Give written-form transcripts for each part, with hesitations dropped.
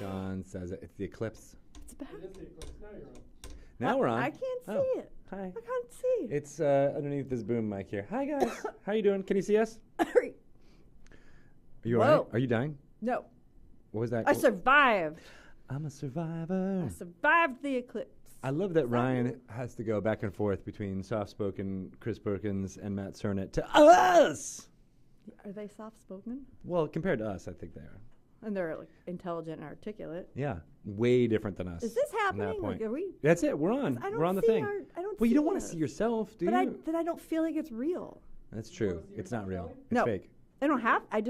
Sean says it's the eclipse. It's back. It is the eclipse. Now you're on. Now we're on. I can't see it. Hi. I can't see. It's underneath this boom mic here. Hi guys. How you doing? Can you see us? Are you Whoa. alright? Are you dying? No. What was that? I survived. I'm a survivor. I survived the eclipse. I love that Ryan has to go back and forth between soft-spoken Chris Perkins and Matt Cernett to us. Are they soft-spoken? Well, compared to us, I think they are. And they're like intelligent and articulate. Yeah, way different than us. Is this from happening? That point. Like, are we? That's it. We're on. I don't We're on the see thing. I don't. Well, you see don't want to us. see yourself, do But you? then I don't feel like it's real. That's true. It's not real. It's No. fake. I don't have. I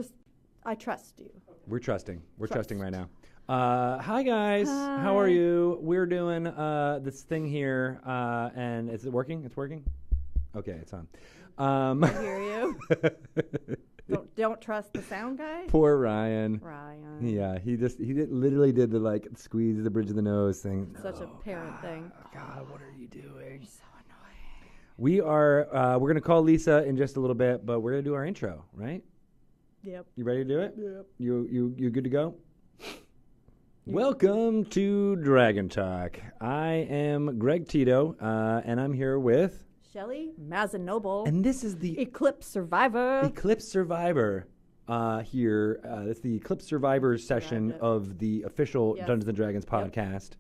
trust you. We're trusting. We're Trust. trusting right now. Hi guys. How are Hi. you? We're doing this thing here, and is it working? It's working. Okay, it's on. I hear you. Don't trust the sound guy. Poor Ryan. Ryan. Yeah, literally did the like squeeze the bridge of the nose thing. Such a parent thing. God, what are you doing? So annoying. We are. We're gonna call Lisa in just a little bit, but we're gonna do our intro, right? Yep. You ready to do it? Yep. You good to go? Welcome to Dragon Talk. I am Greg Tito, and I'm here with. Shelly Mazanoble. And this is the Eclipse Survivor. Eclipse Survivor here. It's the Eclipse Survivor session of the official Dungeons & Dragons podcast.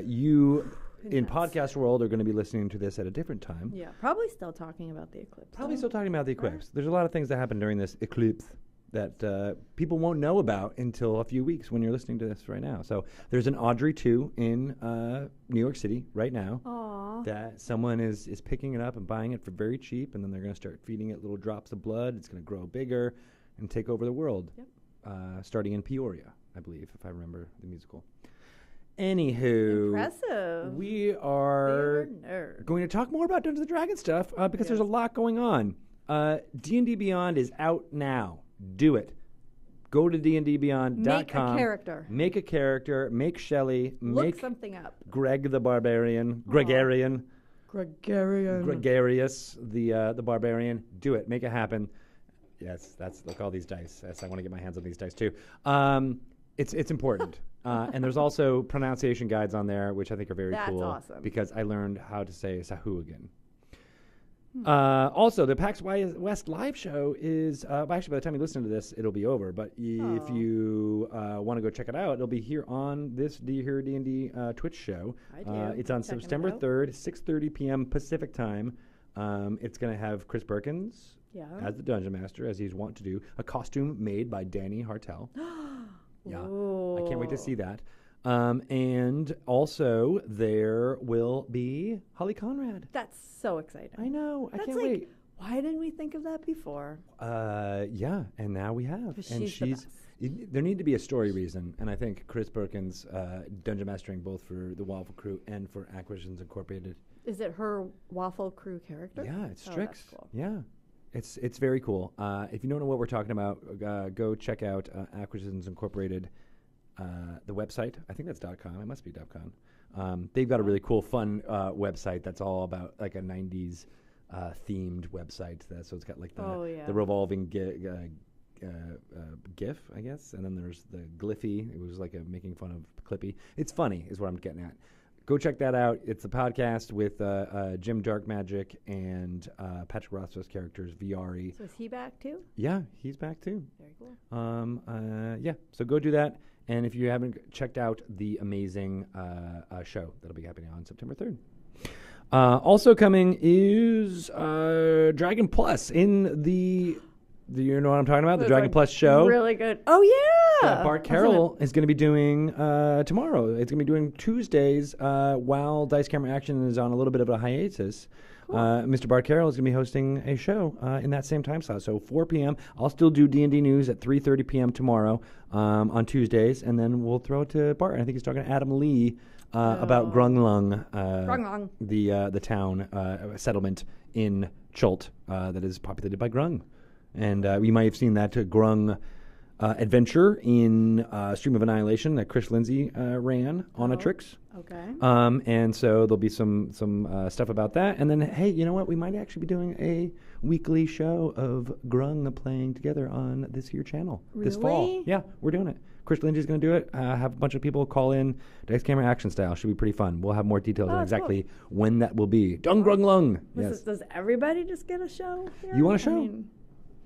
You, in podcast world, are going to be listening to this at a different time. Yeah, probably still talking about the eclipse. Probably still talking about the eclipse. There's a lot of things that happen during this eclipse that people won't know about until a few weeks when you're listening to this right now. So there's an Audrey 2 in New York City right now. Aww. That someone is picking it up and buying it for very cheap, and then they're going to start feeding it little drops of blood. It's going to grow bigger and take over the world, starting in Peoria, I believe, if I remember the musical. Anywho, Impressive. we are going to talk more about Dungeons & Dragons stuff because there's a lot going on. D&D Beyond is out now. Do it. Go to dndbeyond.com. Make a character. Make a character. Make Shelly. Look Make something up. Greg the Barbarian. Gregarian. Gregarious the Barbarian. Do it. Make it happen. Yes, look, all these dice. Yes, I want to get my hands on these dice too. It's important. And there's also pronunciation guides on there, which I think are very cool. That's awesome. Because I learned how to say Sahuagin. Also, the PAX West live show is actually by the time you listen to this, it'll be over. But if you want to go check it out, it'll be here on this Do You Hear D&D Twitch show. I do. It's on September 3rd, 6:30 p.m. Pacific time. It's going to have Chris Perkins as the Dungeon Master, as he's wont to do. A costume made by Danny Hartel. Yeah, I can't wait to see that. And also, there will be Holly Conrad. That's so exciting. I know. I That's can't like, wait. Why didn't we think of that before? Yeah, and now we have. 'Cause And she's the best. There need to be a story reason, and I think Chris Perkins, dungeon mastering both for the Waffle Crew and for Acquisitions Incorporated. Is it her Waffle Crew character? Yeah, it's Oh, Strix. that's cool. Yeah. It's very cool. If you don't know what we're talking about, go check out Acquisitions Incorporated, the website. I think that's .com. It must be .com. They've got a really cool, fun website that's all about like a 90s themed website. So it's got like the revolving GIF, I guess. And then there's the Gliffy. It was like making fun of Clippy. It's funny is what I'm getting at. Go check that out. It's a podcast with Jim Dark Magic and Patrick Rothfuss's characters, Viari. So is he back too? Yeah, he's back too. Very cool. Yeah, so go do that. And if you haven't checked out the amazing show, that'll be happening on September 3rd. Also coming is Dragon Plus in the... Do you know what I'm talking about? The Dragon Plus show. Really good. Oh, yeah. Bart Carroll is going to be doing tomorrow. It's going to be doing Tuesdays while Dice Camera Action is on a little bit of a hiatus. Cool. Mr. Bart Carroll is going to be hosting a show in that same time slot. So 4 p.m. I'll still do D&D news at 3:30 p.m. tomorrow on Tuesdays, and then we'll throw it to Bart. And I think he's talking to Adam Lee about Grunglung, the town settlement in Chult that is populated by Grung. And you might have seen that Grung adventure in Stream of Annihilation that Chris Lindsay ran on Atrix. Okay. And so there'll be some stuff about that. And then, hey, you know what? We might actually be doing a weekly show of Grung playing together on this here channel this fall. Really? Yeah, we're doing it. Chris Lindsay's going to do it. Have a bunch of people call in. Dice Camera Action Style. Should be pretty fun. We'll have more details on exactly when that will be. Dung Grung Lung. Yes. Does everybody just get a show here? You want a show? I mean,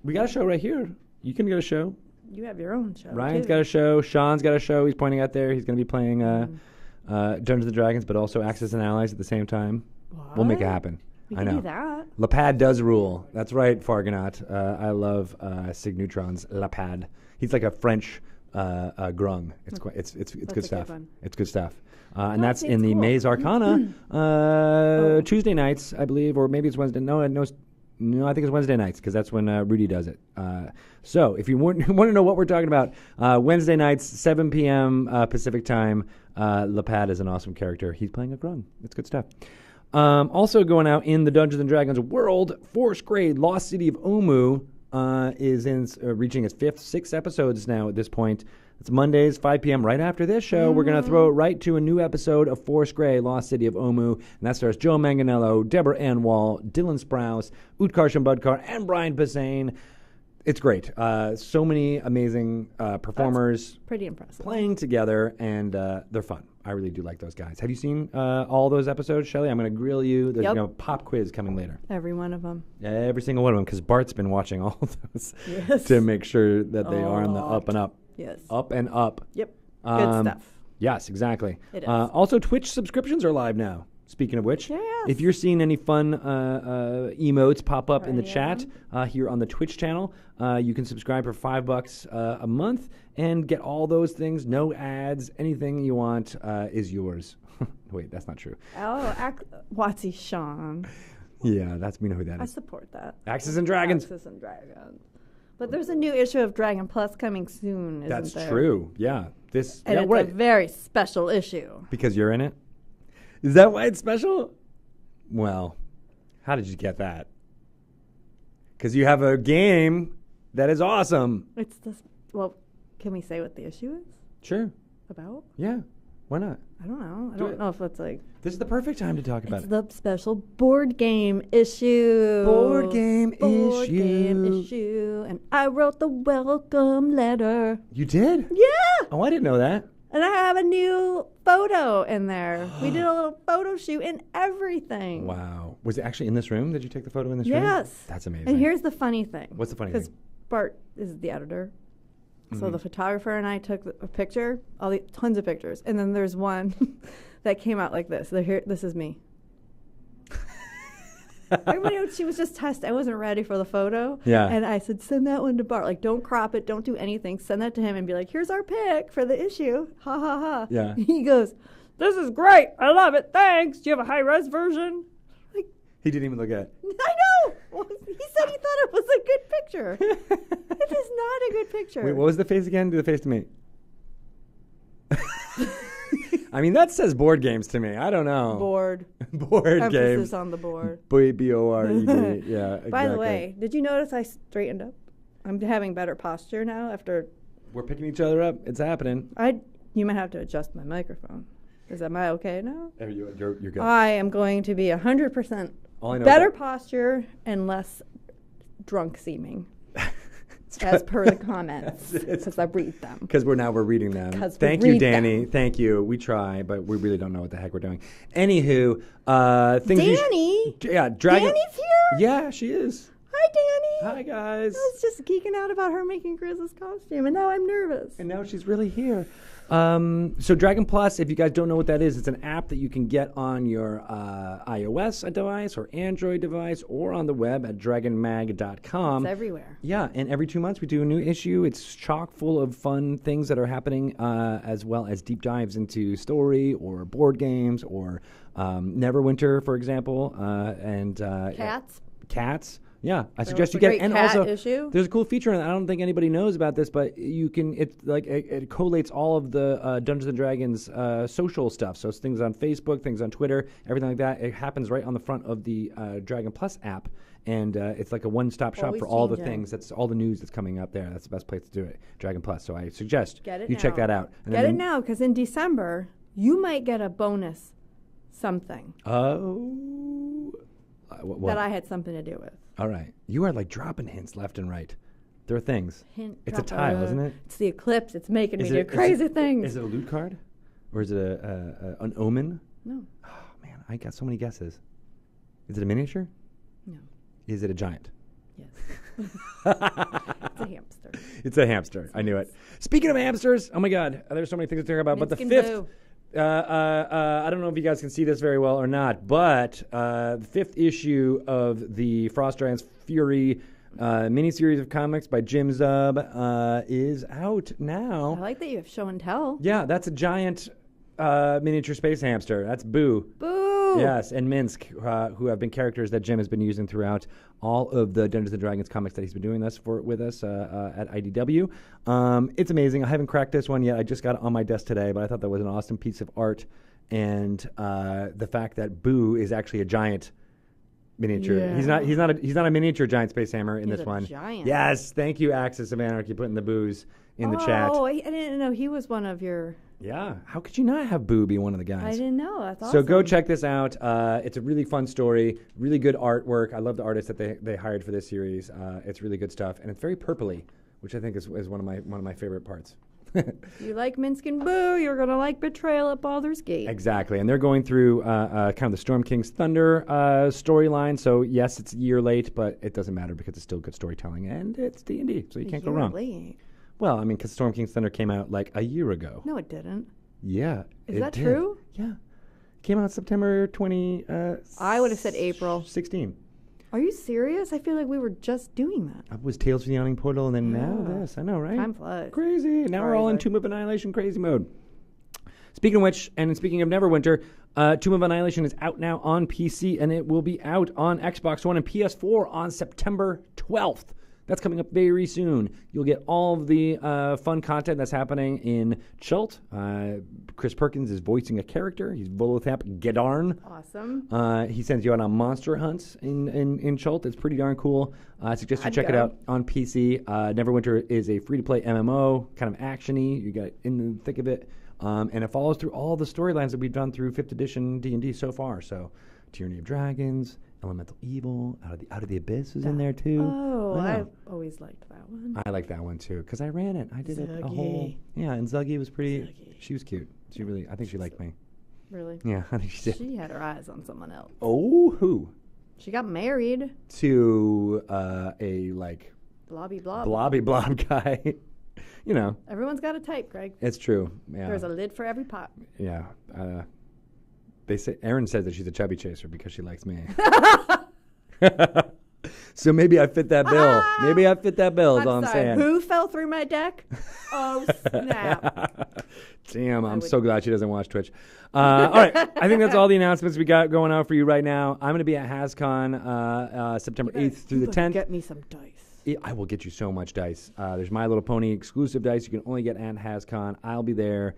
We got a show right here. You can get a show. you have your own show. Ryan's too. got a show. Sean's got a show. He's pointing out there. He's going to be playing Dungeons & Dragons, but also Axis and Allies at the same time. We'll make it What? happen. We I can know. do that. Lapad does rule. That's right, Fargonaut. I love Sig Neutron's Lapad. He's like a French grung. It's quite, it's That's good a good stuff. one. It's good stuff. And That that's in seems the cool. Maze Arcana Tuesday nights, I believe, or maybe it's Wednesday. No, I think it's Wednesday nights because that's when Rudy does it. So if you want to know what we're talking about, Wednesday nights, 7 p.m. Pacific time. Lapad is an awesome character. He's playing a grung. It's good stuff. Also going out in the Dungeons & Dragons world, 4th grade Lost City of Omu is reaching its 6 episodes now at this point. It's Mondays, 5 p.m. right after this show. We're going to throw it right to a new episode of 4th grade Lost City of Omu, and that stars Joe Manganiello, Deborah Ann Wall, Dylan Sprouse, Utkar Shambudkar, and Brian Posehn. It's great. So many amazing performers Pretty impressive. playing together, and they're fun. I really do like those guys. Have you seen all those episodes, Shelley? I'm going to grill you. There's Yep. a pop quiz coming later. Every one of them. Every single one of them, because Bart's been watching all of those Yes. to make sure that they are on the up and up. Yes. Up and up. Yep. Good stuff. Yes, exactly. It is. Also, Twitch subscriptions are live now. Speaking of which, Yes. if you're seeing any fun emotes pop up in the Any of chat here on the Twitch channel, you can subscribe for $5 a month and get all those things. No ads. Anything you want is yours. Wait, that's not true. Oh, Watsy Sean. Yeah, we know who that I is. support that. Axis and Dragons. Axis and Dragons. But there's a new issue of Dragon Plus coming soon, isn't That's there? true. Yeah. And yeah, it's right. a very special issue. Because you're in it? Is that why it's special? Well, how did you get that? Because you have a game that is awesome. It's this. Well, can we say what the issue is Sure. about? Yeah. Why not? I don't know. I Do don't it. know if it's like. This is the perfect time to talk about It's it. the special board game issue. Board game Board game issue. issue. And I wrote the welcome letter. You did? Yeah. Oh, I didn't know that. And I have a new photo in there. We did a little photo shoot and everything. Wow. Was it actually in this room? Did you take the photo in this room? Yes. That's amazing. And here's the funny thing. What's the funny Because thing? Mm-hmm. Bart is the editor. So the photographer and I took a picture, tons of pictures. And then there's one that came out like this. This is me. Everybody else, she was just testing. I wasn't ready for the photo. Yeah. And I said, send that one to Bart. Like, don't crop it. Don't do anything. Send that to him and be like, here's our pic for the issue. Ha, ha, ha. Yeah. He goes, this is great. I love it. Thanks. Do you have a high-res version? Like, He didn't even look at it. I know. Well, he said he thought it was a good picture. It is not a good picture. Wait, what was the face again? Do the face to me. I mean, that says board games to me. I don't know. Board. Board Emphasis games. on the board. B-O-R-E-D. Yeah, exactly. By the way, did you notice I straightened up? I'm having better posture now after. We're picking each other up. It's happening. You might have to adjust my microphone. Am I okay now? You're good. I am going to be 100% All I know better is that- posture and less drunk seeming, as per the comments, because I read them. Because we're reading them. 'Cause we Thank you, read Danny. them. Thank you. We try, but we really don't know what the heck we're doing. Anywho, things Danny? yeah, Dragon. Danny's here? Yeah, she is. Hi, Danny. Hi, guys. I was just geeking out about her making Griz's costume, and now I'm nervous. And now she's really here. So Dragon Plus, if you guys don't know what that is, it's an app that you can get on your iOS device or Android device or on the web at dragonmag.com. It's everywhere. Yeah, and every 2 months we do a new issue. It's chock full of fun things that are happening, as well as deep dives into story or board games or Neverwinter, for example, and Cats. Cats. Yeah, I So suggest it's you a get. great And cat also, issue. there's a cool feature, and I don't think anybody knows about this, but you can. It's like it collates all of the Dungeons and Dragons social stuff. So it's things on Facebook, things on Twitter, everything like that. It happens right on the front of the Dragon Plus app, and it's like a one-stop shop Always for all the changing. things. That's all the news that's coming up there. That's the best place to do it, Dragon Plus. So I suggest Get it you check now. that out. And Get then it now, because in December, you might get a bonus something Oh. What? that I had something to do with. All right. You are like dropping hints left and right. There are things. Hint, It's a drop, tile, isn't it? It's the eclipse. It's making me Is do it- crazy things. Is it a loot card? Or is it an omen? No, Oh, man, I got so many guesses. Is it a miniature? no. Is it a giant? Yes. It's a hamster. It's a hamster. I knew it. Speaking of hamsters, oh my God, there's so many things to talk about. But the Minskin fifth, Boo. I don't know if you guys can see this very well or not, but the fifth issue of the Frost Giants Fury miniseries of comics by Jim Zub is out I now. like that you have show and tell. Yeah, that's a giant miniature space hamster. That's Boo. Boo! Yes, and Minsk, who have been characters that Jim has been using throughout all of the Dungeons and Dragons comics that he's been doing with us at IDW. It's amazing. I haven't cracked this one yet. I just got it on my desk today, but I thought that was an awesome piece of art. And the fact that Boo is actually a giant miniature. Yeah. He's not a miniature giant space hammer in He's this a one. giant. Yes, thank you, Axis of Anarchy, putting the Boos in the chat. Oh, I didn't know he was one of your. Yeah, how could you not have Boo be one of the guys? I didn't know. That's awesome. So go check this out. It's a really fun story, really good artwork. I love the artists that they hired for this series. It's really good stuff, and it's very purpley, which I think is one of my favorite parts. You like Minskin Boo, you're gonna like Betrayal at Baldur's Gate. Exactly, and they're going through kind of the Storm King's Thunder storyline. So yes, it's a year late, but it doesn't matter because it's still good storytelling, and it's D&D, so you can't go wrong. Late. Well, I mean, because Storm King's Thunder came out like a year ago. No, it didn't. Yeah, Is it that did. true? Yeah, came out September 20. I would have said April. 16. Are you serious? I feel like we were just doing that. It was Tales from the Yawning Portal, and then now this. I know, right? Time flies. Crazy. Now we're all in Crazy. Tomb of Annihilation crazy mode. Speaking of which, and speaking of Neverwinter, Tomb of Annihilation is out now on PC, and it will be out on Xbox One and PS4 on September 12th. That's coming up very soon. You'll get all of the fun content that's happening in Chult. Chris Perkins is voicing a character. He's Volothap Gedarn. Awesome. He sends you out on monster hunts in Chult. It's pretty darn cool. I suggest you I'd check it go. out on PC. Neverwinter is a free-to-play MMO, kind of action-y. You got in the thick of it. And it follows through all the storylines that we've done through 5th edition D&D so far. So Tyranny of Dragons, Elemental Evil, Out of the Abyss is in there too. Oh, I I know. always liked that one. I like that one too because I ran it. I did it a whole. Zuggy. Yeah, and Zuggy was pretty. Zuggy. She was cute. I think she liked me. Really? Yeah, I think she did. She had her eyes on someone else. Oh, who? She got married. To a like Blobby blob. blobby blob guy. You know, Everyone's got a type, Greg. it's true. Yeah. There's a lid for every pot. Yeah. They say Erin says that she's a chubby chaser because she likes me. So maybe I fit that bill. Maybe I fit that bill. Is all I'm sorry, saying. who fell through my deck? Oh, snap. Damn, I'm would- so glad she doesn't watch Twitch. All right, I think that's all the announcements we got going on for you right now. I'm going to be at HasCon September 8th through the 10th. Get me some dice. I will get you so much dice. There's My Little Pony exclusive dice you can only get at HasCon. I'll be there.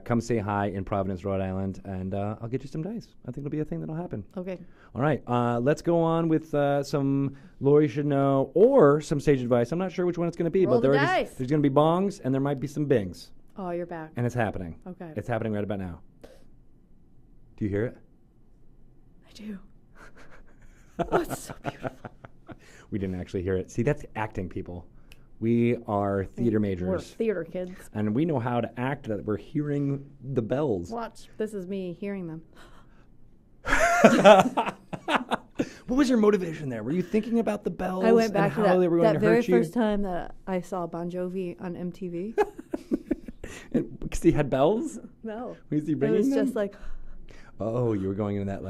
Come say hi in Providence, Rhode Island, and I'll get you some dice. I think it'll be a thing that'll happen. Okay. All right, let's go on with some Lori Should Know or some sage advice. I'm not sure which one it's going to be, Roll but the dice. there's going to be bongs and there might be some bings, Oh, you're back. and it's happening. Okay. It's happening right about now. Do you hear it? I do. Oh, it's so beautiful. We didn't actually hear it. See, that's acting, people. We are theater We're majors, theater kids. and we know how to act that we're hearing the bells. Watch. This is me hearing them. What was your motivation there? Were you thinking about the bells I went back and to how they were going that to very hurt you? first time that I saw Bon Jovi on MTV. Because he had bells? No. Was he It bringing was them? just like, Oh, you were going into that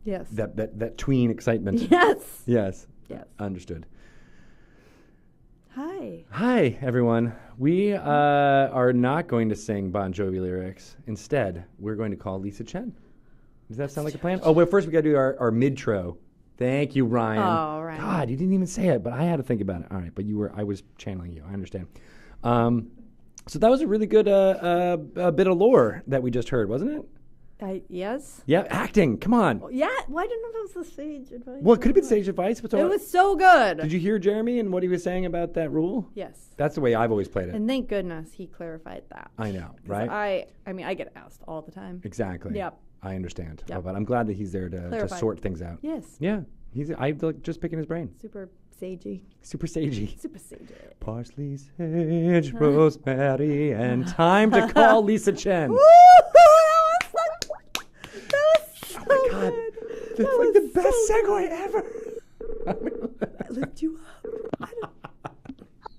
yes. that tween excitement. Yes. Yes. Yes. Understood. Hi. Hi, everyone. We are not going to sing Bon Jovi lyrics. Instead, we're going to call Lisa Chen. Does that sound like a plan? Oh, well, first we got to do our mid-tro. Thank you, Ryan. Oh, Ryan. God, you didn't even say it, but I had to think about it. All right, but I was channeling you. I understand. So that was a really good bit of lore that we just heard, wasn't it? Yes. Yeah, acting. Come on. Yeah. Well, I didn't know if it was the sage advice. Well, it could have been sage advice. But It was so good. Did you hear Jeremy and what he was saying about that rule? Yes. That's the way I've always played it. And thank goodness he clarified that. I know, right? I mean, I get asked all the time. Exactly. Yep. I understand. Yep. But I'm glad that he's there to sort things out. Yes. Yeah. I'm just picking his brain. Super sagey. Super sagey. Super sagey. Parsley, sage, rosemary, and time to call Lisa Chen. Woo! That was so Oh my God. good. That's like the best segue ever. I lift you up.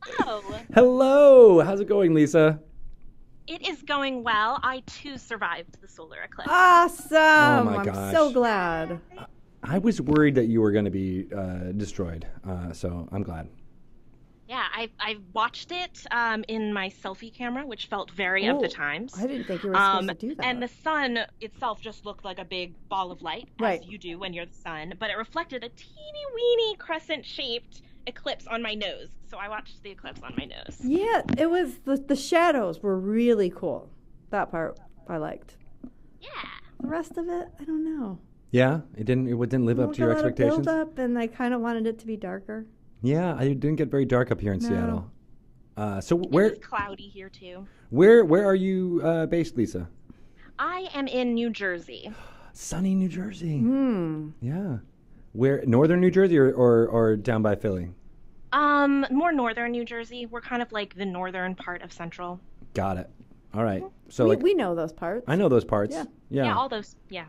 Hello. Hello. How's it going, Lisa? It is going well. I too survived the solar eclipse. Awesome. Oh my I'm gosh. so glad. I was worried that you were going to be destroyed, so I'm glad. Yeah, I watched it in my selfie camera, which felt very of the times. I didn't think you were supposed to do that. And the sun itself just looked like a big ball of light, Right. as you do when you're the sun, but it reflected a teeny weeny crescent-shaped eclipse on my nose. So I watched the eclipse on my nose. Yeah, it was the shadows were really cool. That part I liked. Yeah. The rest of it, I don't know. Yeah, it didn't live up to your expectations. Build up, and I kind of wanted it to be darker. Yeah, I didn't get very dark up here in No. Seattle. So It where was cloudy here too. where are you based, Lisa? I am in New Jersey. Sunny New Jersey. Hmm. Yeah. Where northern New Jersey or down by Philly? More northern New Jersey. We're kind of like the northern part of Central. Got it. All right. So We know those parts. I know those parts. Yeah. Yeah, all those. Yeah.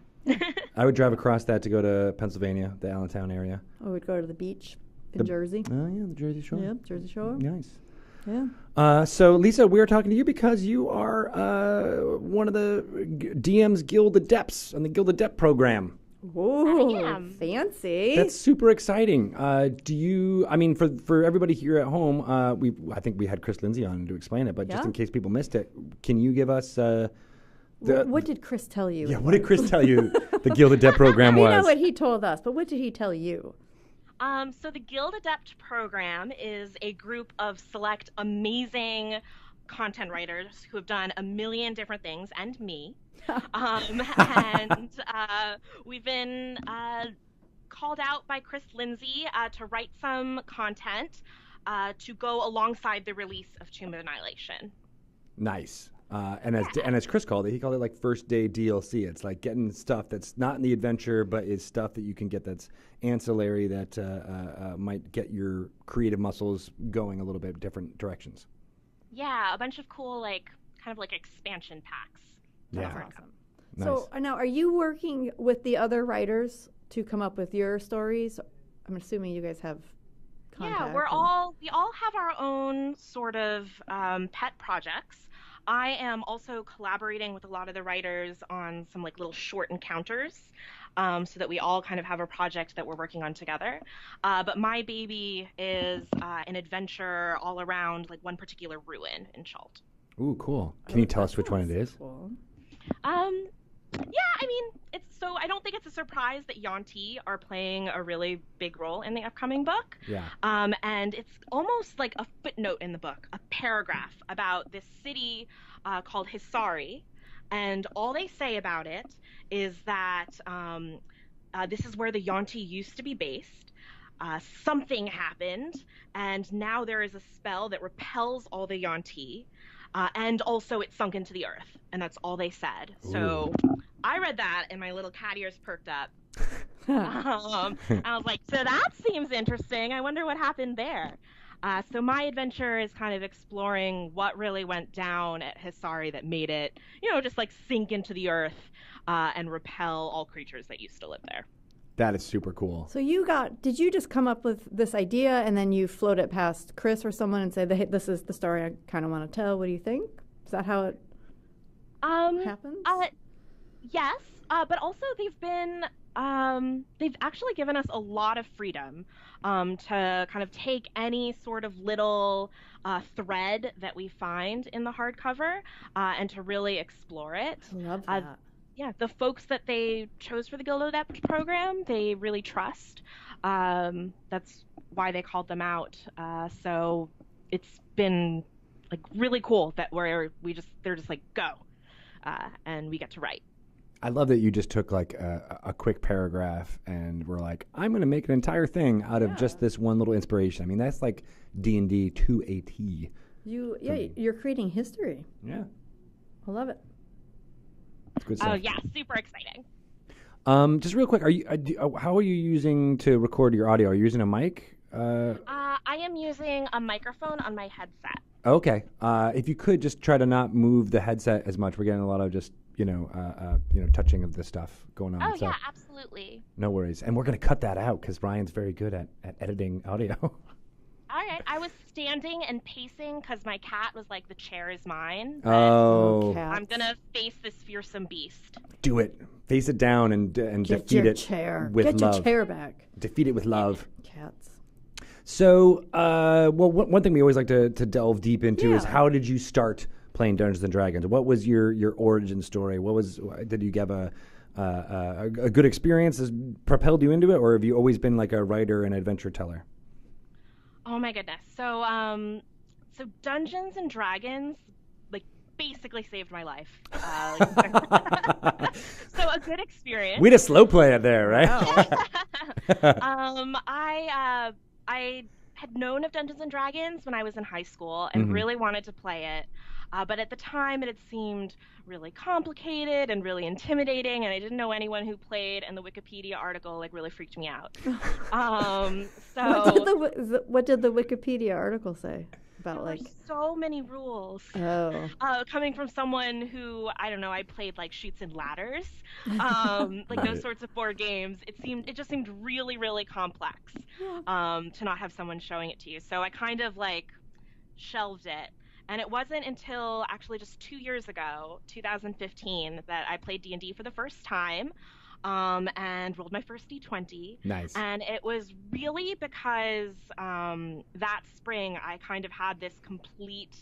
I would drive across that to go to Pennsylvania, the Allentown area. Oh, we'd go to the beach in Jersey. Oh yeah, the Jersey Shore. Yep, Jersey Shore. Nice. Yeah. So Lisa, we're talking to you because you are one of the DM's Guild Adepts on the Guild Adept program. Whoa, I am. fancy. That's super exciting. Do you? I mean, for everybody here at home, I think we had Chris Lindsay on to explain it, but just Yeah. in case people missed it, can you give us? What did Chris tell you? Yeah, what did Chris tell you the Guild Adept program We was? know what he told us, but what did he tell you? So the Guild Adept program is a group of select amazing content writers who have done a million different things, and me. And we've been called out by Chris Lindsay to write some content to go alongside the release of Tomb of Annihilation. Nice. And as Chris called it, he called it like first day DLC. It's like getting stuff that's not in the adventure, but is stuff that you can get that's ancillary that might get your creative muscles going a little bit different directions. Yeah, a bunch of cool, kind of expansion packs. Yeah. That's awesome. Nice. So now, are you working with the other writers to come up with your stories? I'm assuming you guys have contact. Yeah, we all have our own sort of pet projects. I am also collaborating with a lot of the writers on some little short encounters, so that we all kind of have a project that we're working on together. But my baby is an adventure all around one particular ruin in Chult. Ooh, cool. Can you tell us which one it is? Cool. Yeah, I mean, I don't think it's a surprise that Yuan-ti are playing a really big role in the upcoming book. Yeah. And it's almost like a footnote in the book, a paragraph about this city called Hisari. And all they say about it is that this is where the Yuan-ti used to be based. Something happened, and now there is a spell that repels all the Yuan-ti. And also it sunk into the earth, and that's all they said. Ooh. So I read that, and my little cat ears perked up. I was like, so that seems interesting. I wonder what happened there. So my adventure is kind of exploring what really went down at Hisari that made it, just sink into the earth and repel all creatures that used to live there. That is super cool. So did you just come up with this idea and then you float it past Chris or someone and say, this is the story I kind of want to tell. What do you think? Is that how it happens? Yes, but also they've actually given us a lot of freedom to kind of take any sort of little thread that we find in the hardcover and to really explore it. I love that. Yeah, the folks that they chose for the Guild Adept program, they really trust. That's why they called them out. So it's been really cool that they're just go, and we get to write. I love that you just took like a quick paragraph and were like, I'm going to make an entire thing out of just this one little inspiration. I mean, that's like D&D to a T. You're creating history. Yeah. I love it. It's good stuff. Oh yeah, super exciting. Just real quick, how are you using to record your audio? Are you using a mic? I am using a microphone on my headset. Okay. If you could just try to not move the headset as much. We're getting a lot of just touching of the stuff going on. Oh so yeah, absolutely. no worries. And we're going to cut that out because Ryan's very good at editing audio. All right, I was standing and pacing because my cat was like, the chair is mine. Oh. I'm going to face this fearsome beast. Do it. Face it down and Get defeat your it chair. with Get love. your chair back. Defeat it with love. Cats. So, one thing we always like to delve deep into is how did you start playing Dungeons and Dragons? What was your origin story? Did you have a good experience that propelled you into it, or have you always been like a writer and adventure teller? Oh my goodness. So Dungeons and Dragons, like, basically saved my life. So a good experience. Way to slow play it there, right? I had known of Dungeons and Dragons when I was in high school and really wanted to play it. But at the time, it had seemed really complicated and really intimidating, and I didn't know anyone who played, and the Wikipedia article like really freaked me out. What did the Wikipedia article say about there were so many rules. Oh. Coming from someone who, I don't know, I played like Chutes and Ladders, those sorts of board games. It just seemed really, really complex to not have someone showing it to you. So I kind of like shelved it. And it wasn't until actually just 2 years ago, 2015, that I played D&D for the first time and rolled my first D20. Nice. And it was really because that spring I kind of had this complete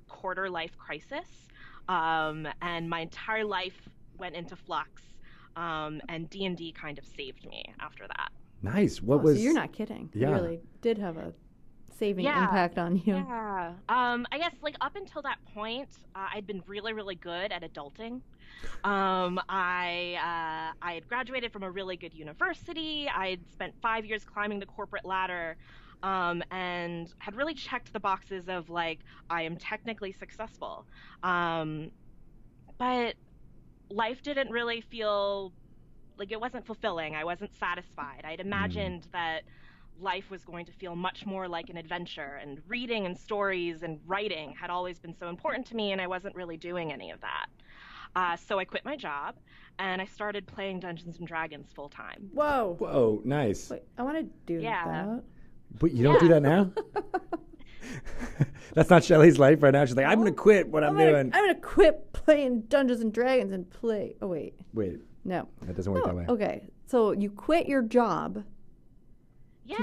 quarter life crisis, and my entire life went into flux, and D&D kind of saved me after that. Nice. So you're not kidding. Yeah. You really did have a saving impact on you. Yeah. I guess like up until that point, I'd been really, really good at adulting. I had graduated from a really good university. I'd spent 5 years climbing the corporate ladder, and had really checked the boxes of like, I am technically successful. But life didn't really feel like, it wasn't fulfilling. I wasn't satisfied. I'd imagined that life was going to feel much more like an adventure, and reading and stories and writing had always been so important to me, and I wasn't really doing any of that. So I quit my job and I started playing Dungeons and Dragons full time. Whoa, nice. Wait, I want to do that. But you don't do that now? That's not Shelley's life right now. She's like, I'm going to quit what I'm doing. I'm going to quit playing Dungeons and Dragons and play. Oh, wait. No. That doesn't work that way. Okay. So you quit your job. Yeah,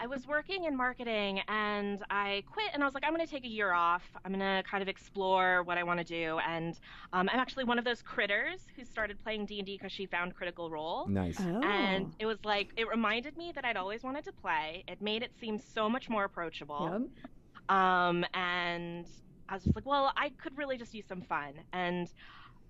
I was working in marketing, and I quit, and I was like, I'm going to take a year off. I'm going to kind of explore what I want to do, and I'm actually one of those critters who started playing D&D because she found Critical Role. Nice. Oh. And it was like, it reminded me that I'd always wanted to play. It made it seem so much more approachable. Yep. And I was just like, well, I could really just use some fun. And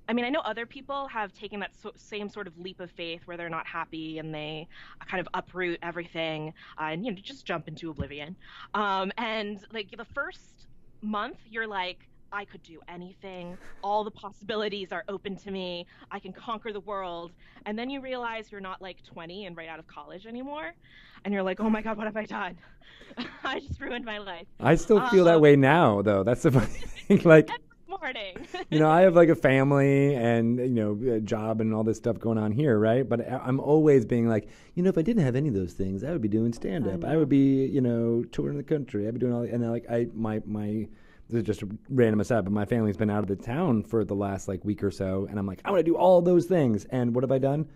I mean, I know other people have taken that same sort of leap of faith where they're not happy and they kind of uproot everything and, just jump into oblivion. And like the first month, you're like, I could do anything. All the possibilities are open to me. I can conquer the world. And then you realize you're not like 20 and right out of college anymore. And you're like, oh my God, what have I done? I just ruined my life. I still feel that way now, though. That's the funny thing. Like, morning. I have like a family and, a job and all this stuff going on here, right? But I'm always being like, if I didn't have any of those things, I would be doing stand-up. I would be, touring the country. I'd be doing all, and like my this is just a random aside, but my family's been out of the town for the last like week or so, and I'm like, I want to do all those things. And what have I done?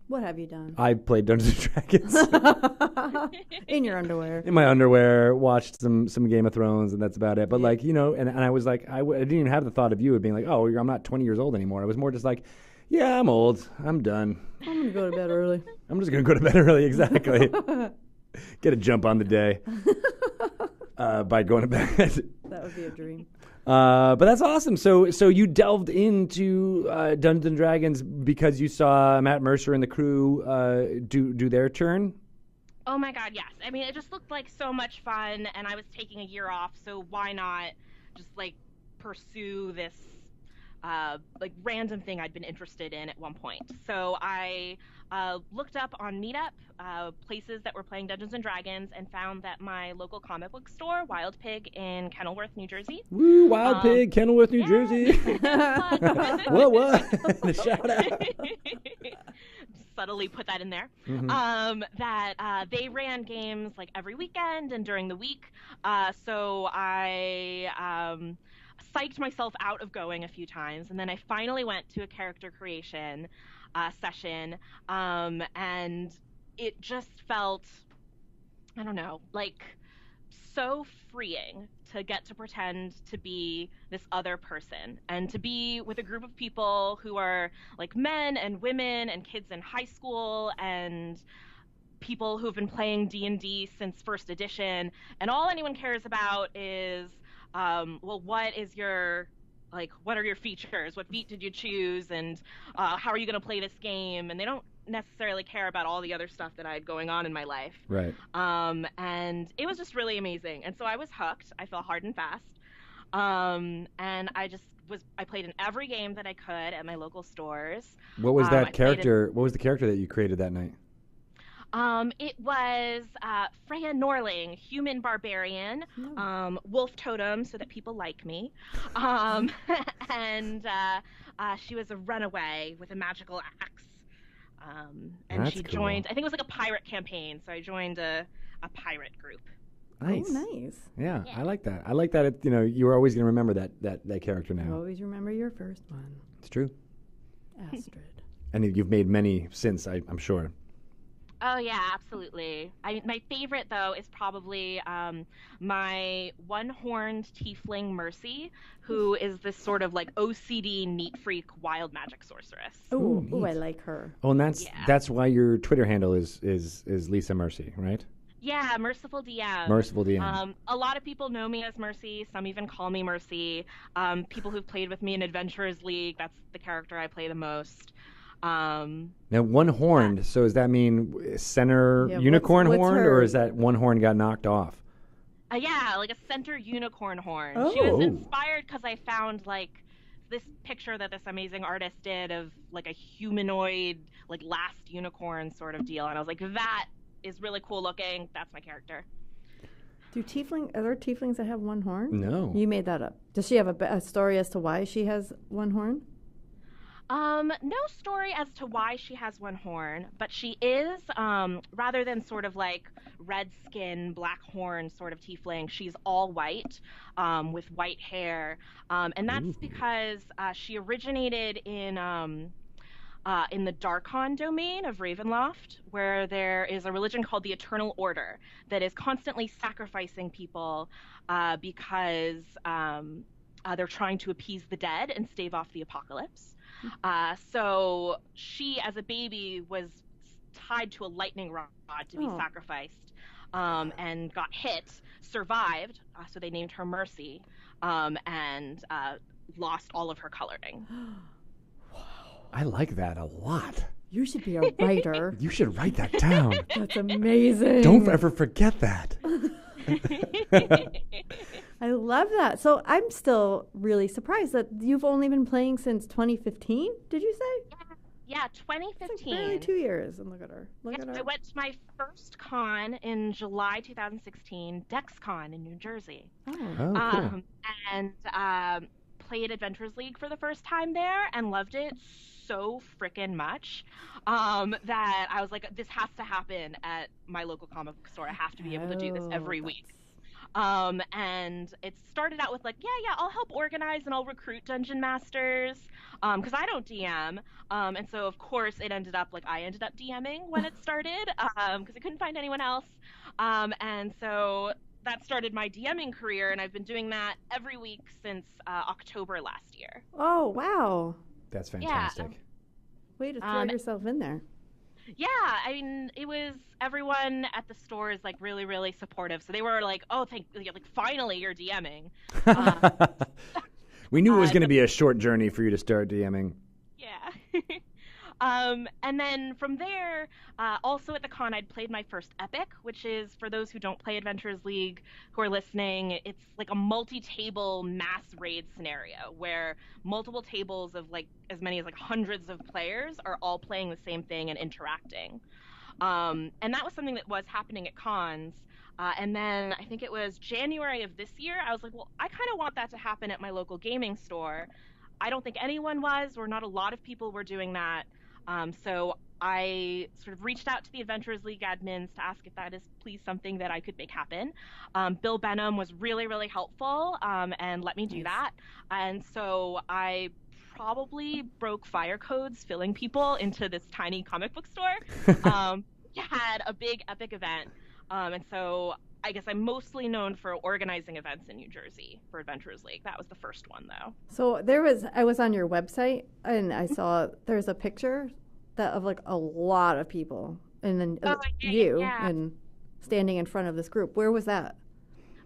What have you done? I played Dungeons and Dragons. In your underwear. In my underwear, watched some Game of Thrones, and that's about it. But like, and I was like, I didn't even have the thought of you of being like, oh, I'm not 20 years old anymore. I was more just like, yeah, I'm old. I'm done. I'm going to go to bed early. I'm just going to go to bed early, exactly. Get a jump on the day by going to bed. That would be a dream. But that's awesome. So you delved into Dungeons and Dragons because you saw Matt Mercer and the crew do their turn? Oh my God, yes. I mean, it just looked like so much fun, and I was taking a year off, so why not just like pursue this like random thing I'd been interested in at one point. So I looked up on Meetup places that were playing Dungeons and Dragons and found that my local comic book store, Wild Pig in Kenilworth, New Jersey. Woo, Wild Pig, Kenilworth, New Jersey. What? Shout out. Subtly put that in there. That they ran games like every weekend and during the week. So I psyched myself out of going a few times, and then I finally went to a character creation session, and it just felt, I don't know, like so freeing to get to pretend to be this other person and to be with a group of people who are like men and women and kids in high school and people who've been playing D&D since first edition, and all anyone cares about is well, what are your features? What feat did you choose? And how are you going to play this game? And they don't necessarily care about all the other stuff that I had going on in my life. Right. And it was just really amazing. And so I was hooked. I fell hard and fast. And I played in every game that I could at my local stores. What was that character? What was the character that you created that night? It was Freya Norling, human barbarian, wolf totem, so that people like me, and she was a runaway with a magical axe, and That's she cool. joined. I think it was like a pirate campaign, so I joined a pirate group. Nice. Oh, nice. Yeah, I like that. I like that. You were always going to remember that character now. You always remember your first one, It's true. Astrid. And you've made many since, I'm sure. Oh yeah, absolutely. My favorite though is probably my one-horned tiefling Mercy, who is this sort of like OCD neat freak wild magic sorceress. Oh, neat. I like her. Oh, and that's why your Twitter handle is Lisa Mercy, right? Yeah, Merciful DM. Merciful DM. A lot of people know me as Mercy. Some even call me Mercy. People who've played with me in Adventurers League, that's the character I play the most. Now, one-horned, so does that mean center unicorn what's horned, her? or is that one horn got knocked off? Yeah, like a center unicorn horn. Oh. She was inspired because I found like this picture that this amazing artist did of like a humanoid, like last unicorn sort of deal, and I was like, that is really cool looking. That's my character. Are there tieflings that have one horn? No. You made that up. Does she have a story as to why she has one horn? No story as to why she has one horn, but she is, rather than sort of like red skin, black horn sort of tiefling, she's all white, with white hair. And that's because she originated in the Darkon domain of Ravenloft, where there is a religion called the Eternal Order that is constantly sacrificing people because they're trying to appease the dead and stave off the apocalypse. So she, as a baby, was tied to a lightning rod to be sacrificed, and got hit, survived, so they named her Mercy, and lost all of her coloring. I like that a lot. You should be a writer. You should write that down. That's amazing. Don't ever forget that. I love that. So I'm still really surprised that you've only been playing since 2015, did you say? Yeah, 2015. It's like barely 2 years. And look at her. Look at her. I went to my first con in July 2016, DexCon in New Jersey. Oh, cool. And played Adventurers League for the first time there and loved it so freaking much that I was like, this has to happen at my local comic book store. I have to be able to do this every week. And it started out with like, yeah, I'll help organize and I'll recruit dungeon masters, because I don't DM. And so of course it ended up like I ended up DMing when it started, because I couldn't find anyone else. And so that started my DMing career, and I've been doing that every week since October last year. Oh, wow. That's fantastic. Way to throw yourself in there. Yeah, I mean, it was everyone at the store is like really, really supportive. So they were like, "Oh, thank, like finally you're DMing." Uh, We knew it was going no, to be a short journey for you to start DMing. yeah. And then from there, also at the con, I'd played my first Epic, which is for those who don't play Adventurers League who are listening, it's like a multi-table mass raid scenario where multiple tables of like as many as like hundreds of players are all playing the same thing and interacting. And that was something that was happening at cons. And then I think it was January of this year. I was like, well, I kind of want that to happen at my local gaming store. I don't think anyone was, or not a lot of people were doing that. So I sort of reached out to the Adventurers League admins to ask if that is please something that I could make happen. Bill Benham was really, really helpful and let me do Nice. that. And so I probably broke fire codes filling people into this tiny comic book store. Had a big epic event. And so I guess I'm mostly known for organizing events in New Jersey for Adventurers League. That was the first one, though. So I was on your website and I saw there's a picture that of like a lot of people and then you and standing in front of this group. Where was that?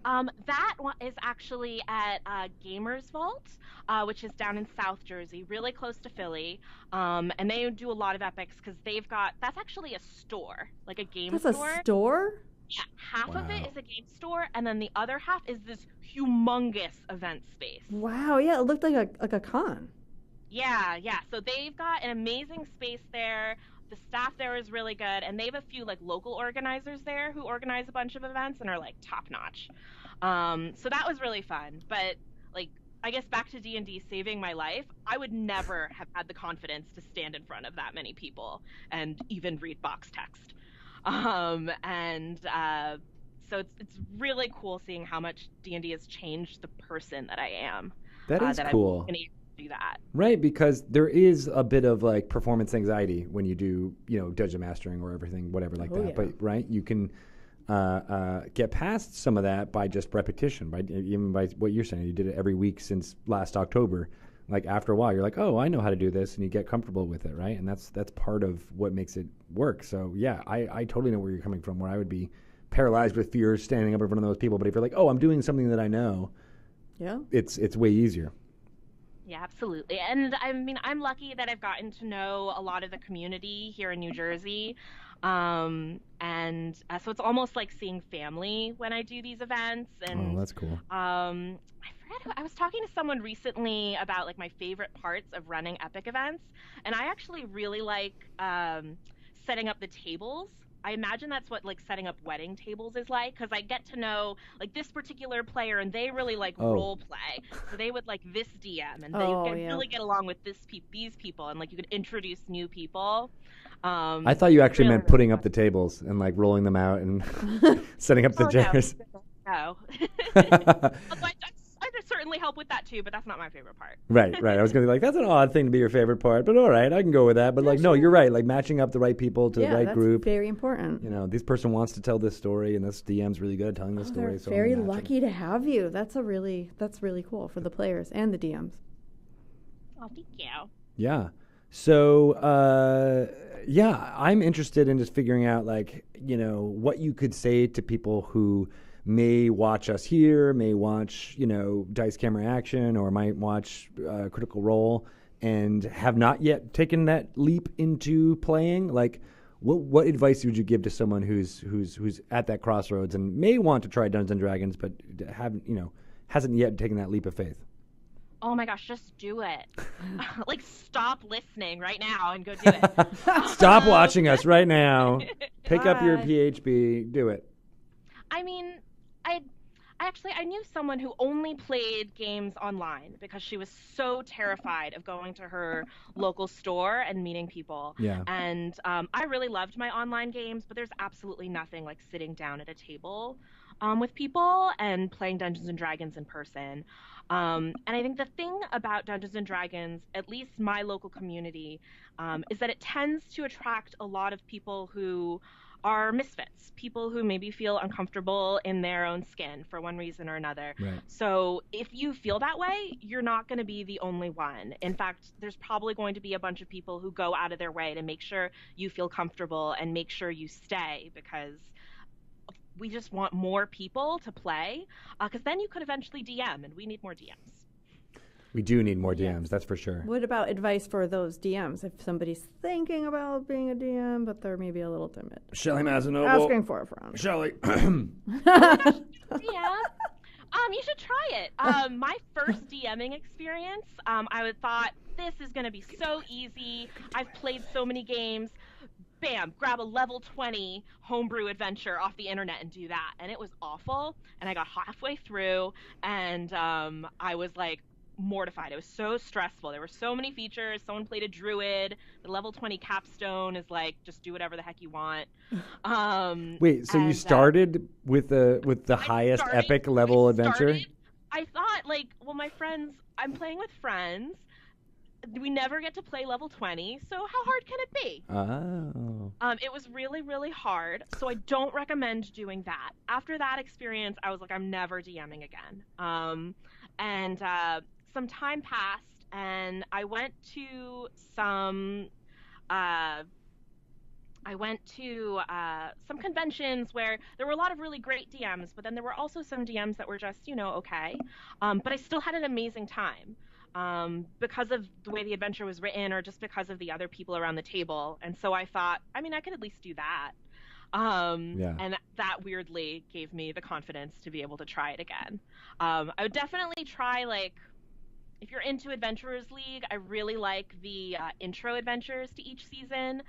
That one is actually at Gamers Vault, which is down in South Jersey, really close to Philly. And they do a lot of epics because that's actually a store, like a game That's store. a store? Yeah, half of it Wow. is a game store, and then the other half is this humongous event space. Wow, yeah, it looked like a con. Yeah, yeah. So they've got an amazing space there. The staff there is really good, and they have a few like local organizers there who organize a bunch of events and are like top notch. So that was really fun. But like, I guess back to D&D saving my life, I would never have had the confidence to stand in front of that many people and even read box text. So it's really cool seeing how much D&D has changed the person that I am. That is that cool. I've been able to do that. Right, because there is a bit of like performance anxiety when you do, dungeon mastering or everything, whatever like that. Yeah. But right, you can get past some of that by just repetition, even by what you're saying. You did it every week since last October. Like after a while, you're like, oh, I know how to do this, and you get comfortable with it, right? And that's part of what makes it work. So yeah, I totally know where you're coming from. Where I would be paralyzed with fear standing up in front of those people, but if you're like, oh, I'm doing something that I know, Yeah. it's way easier. Yeah, absolutely. And I mean, I'm lucky that I've gotten to know a lot of the community here in New Jersey. So it's almost like seeing family when I do these events. And Oh, that's cool. I forget I was talking to someone recently about like my favorite parts of running epic events, and I actually really like setting up the tables. I imagine that's what like setting up wedding tables is like, because I get to know like this particular player and they really like role play, so they would like this DM and they really get along with these people, and like you could introduce new people. I thought you actually meant putting up the tables and like rolling them out and setting up the chairs. No. I could certainly help with that too, but that's not my favorite part. Right. I was going to be like, that's an odd thing to be your favorite part, but all right, I can go with that. But like, no, you're right. Like matching up the right people to the right that's group. very important. This person wants to tell this story, and this DM's really good at telling this story. They're So very I'm matching. lucky to have you. That's really cool for the players and the DMs. Oh, thank you. Yeah. So, I'm interested in just figuring out, like, what you could say to people who may watch us here, may watch, Dice Camera Action, or might watch Critical Role, and have not yet taken that leap into playing. Like, what advice would you give to someone who's at that crossroads and may want to try Dungeons and Dragons, but hasn't yet taken that leap of faith? Oh my gosh, just do it. Like, stop listening right now and go do it. Stop watching us right now. Pick up your PHB. Do it. I mean, I knew someone who only played games online because she was so terrified of going to her local store and meeting people. Yeah. And I really loved my online games, but there's absolutely nothing like sitting down at a table with people and playing Dungeons and Dragons in person. And I think the thing about Dungeons and Dragons, at least my local community, is that it tends to attract a lot of people who are misfits, people who maybe feel uncomfortable in their own skin for one reason or another. Right. So if you feel that way, you're not going to be the only one. In fact, there's probably going to be a bunch of people who go out of their way to make sure you feel comfortable and make sure you stay, because we just want more people to play, because then you could eventually DM, and we need more DMs. We do need more DMs, that's for sure. What about advice for those DMs? If somebody's thinking about being a DM, but they're maybe a little timid. Shelly Mazanoble. Asking for a friend. Shelly. Yeah. You should try it. My first DMing experience, I thought, this is going to be so easy. I've played so many games. Bam, grab a level 20 homebrew adventure off the internet and do that. And it was awful. And I got halfway through, and I was like, mortified. It was so stressful. There were so many features. Someone played a druid. The level 20 capstone is like, just do whatever the heck you want. Wait, so you started with the highest epic level adventure? I thought, like, well, my friends, I'm playing with friends. We never get to play level 20, so how hard can it be? Oh. It was really, really hard, so I don't recommend doing that. After that experience, I was like, I'm never DMing again. And some time passed, and I went to some conventions where there were a lot of really great DMs, but then there were also some DMs that were just, okay. But I still had an amazing time because of the way the adventure was written, or just because of the other people around the table. And so I thought, I could at least do that. And that weirdly gave me the confidence to be able to try it again. I would definitely try, like, if you're into Adventurers League, I really like the intro adventures to each season.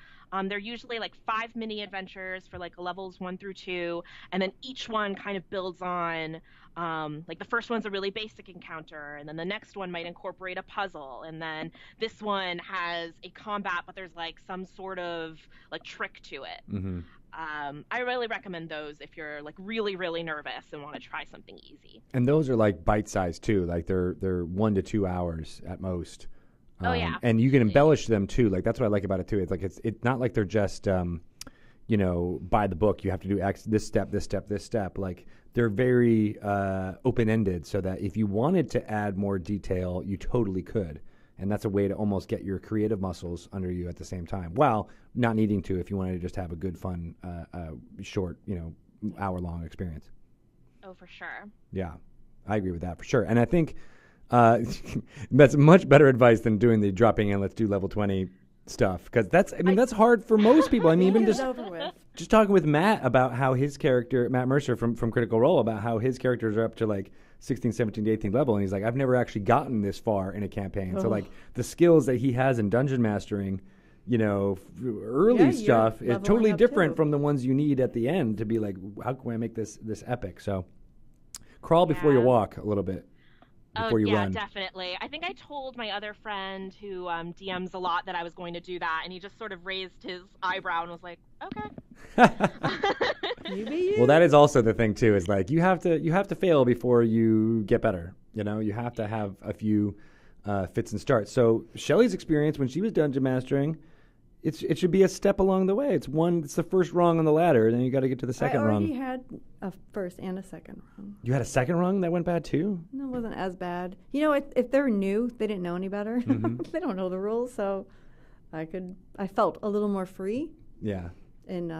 They're usually like 5 mini adventures for like levels 1 through 2, and then each one kind of builds on. Like the first one's a really basic encounter, and then the next one might incorporate a puzzle, and then this one has a combat, but there's like some sort of like trick to it. Mm-hmm. I really recommend those if you're like really, really nervous and want to try something easy. And those are like bite-sized too. Like they're 1 to 2 hours at most. Oh yeah. And you can embellish them too. Like that's what I like about it too. It's like it's not like they're just by the book. You have to do this step, this step, this step. Like they're very open-ended, so that if you wanted to add more detail, you totally could. And that's a way to almost get your creative muscles under you at the same time, while not needing to if you wanted to just have a good, fun, short, hour-long experience. Oh, for sure. Yeah, I agree with that for sure. And I think that's much better advice than doing the dropping in, let's do level 20 stuff. Because that's hard for most people. Even just talking with Matt about how his character, Matt Mercer from Critical Role, about how his characters are up to like 16th, 17th, 18th level, and he's like, I've never actually gotten this far in a campaign. So like the skills that he has in dungeon mastering, early stuff is totally different from the ones you need at the end to be like, how can I make this epic? So crawl before you walk a little bit. Before you run. Definitely. I think I told my other friend who DMs a lot that I was going to do that, and he just sort of raised his eyebrow and was like, okay. You be you. Well, that is also the thing too, is like you have to fail before you get better. You have to have a few fits and starts. So Shelly's experience when she was dungeon mastering, it should be a step along the way. It's the first rung on the ladder, and then you got to get to the second rung. I already had a first and a second rung. You had a second rung that went bad too? No, it wasn't as bad. If they're new, they didn't know any better. Mm-hmm. They don't know the rules, so I felt a little more free. Yeah. And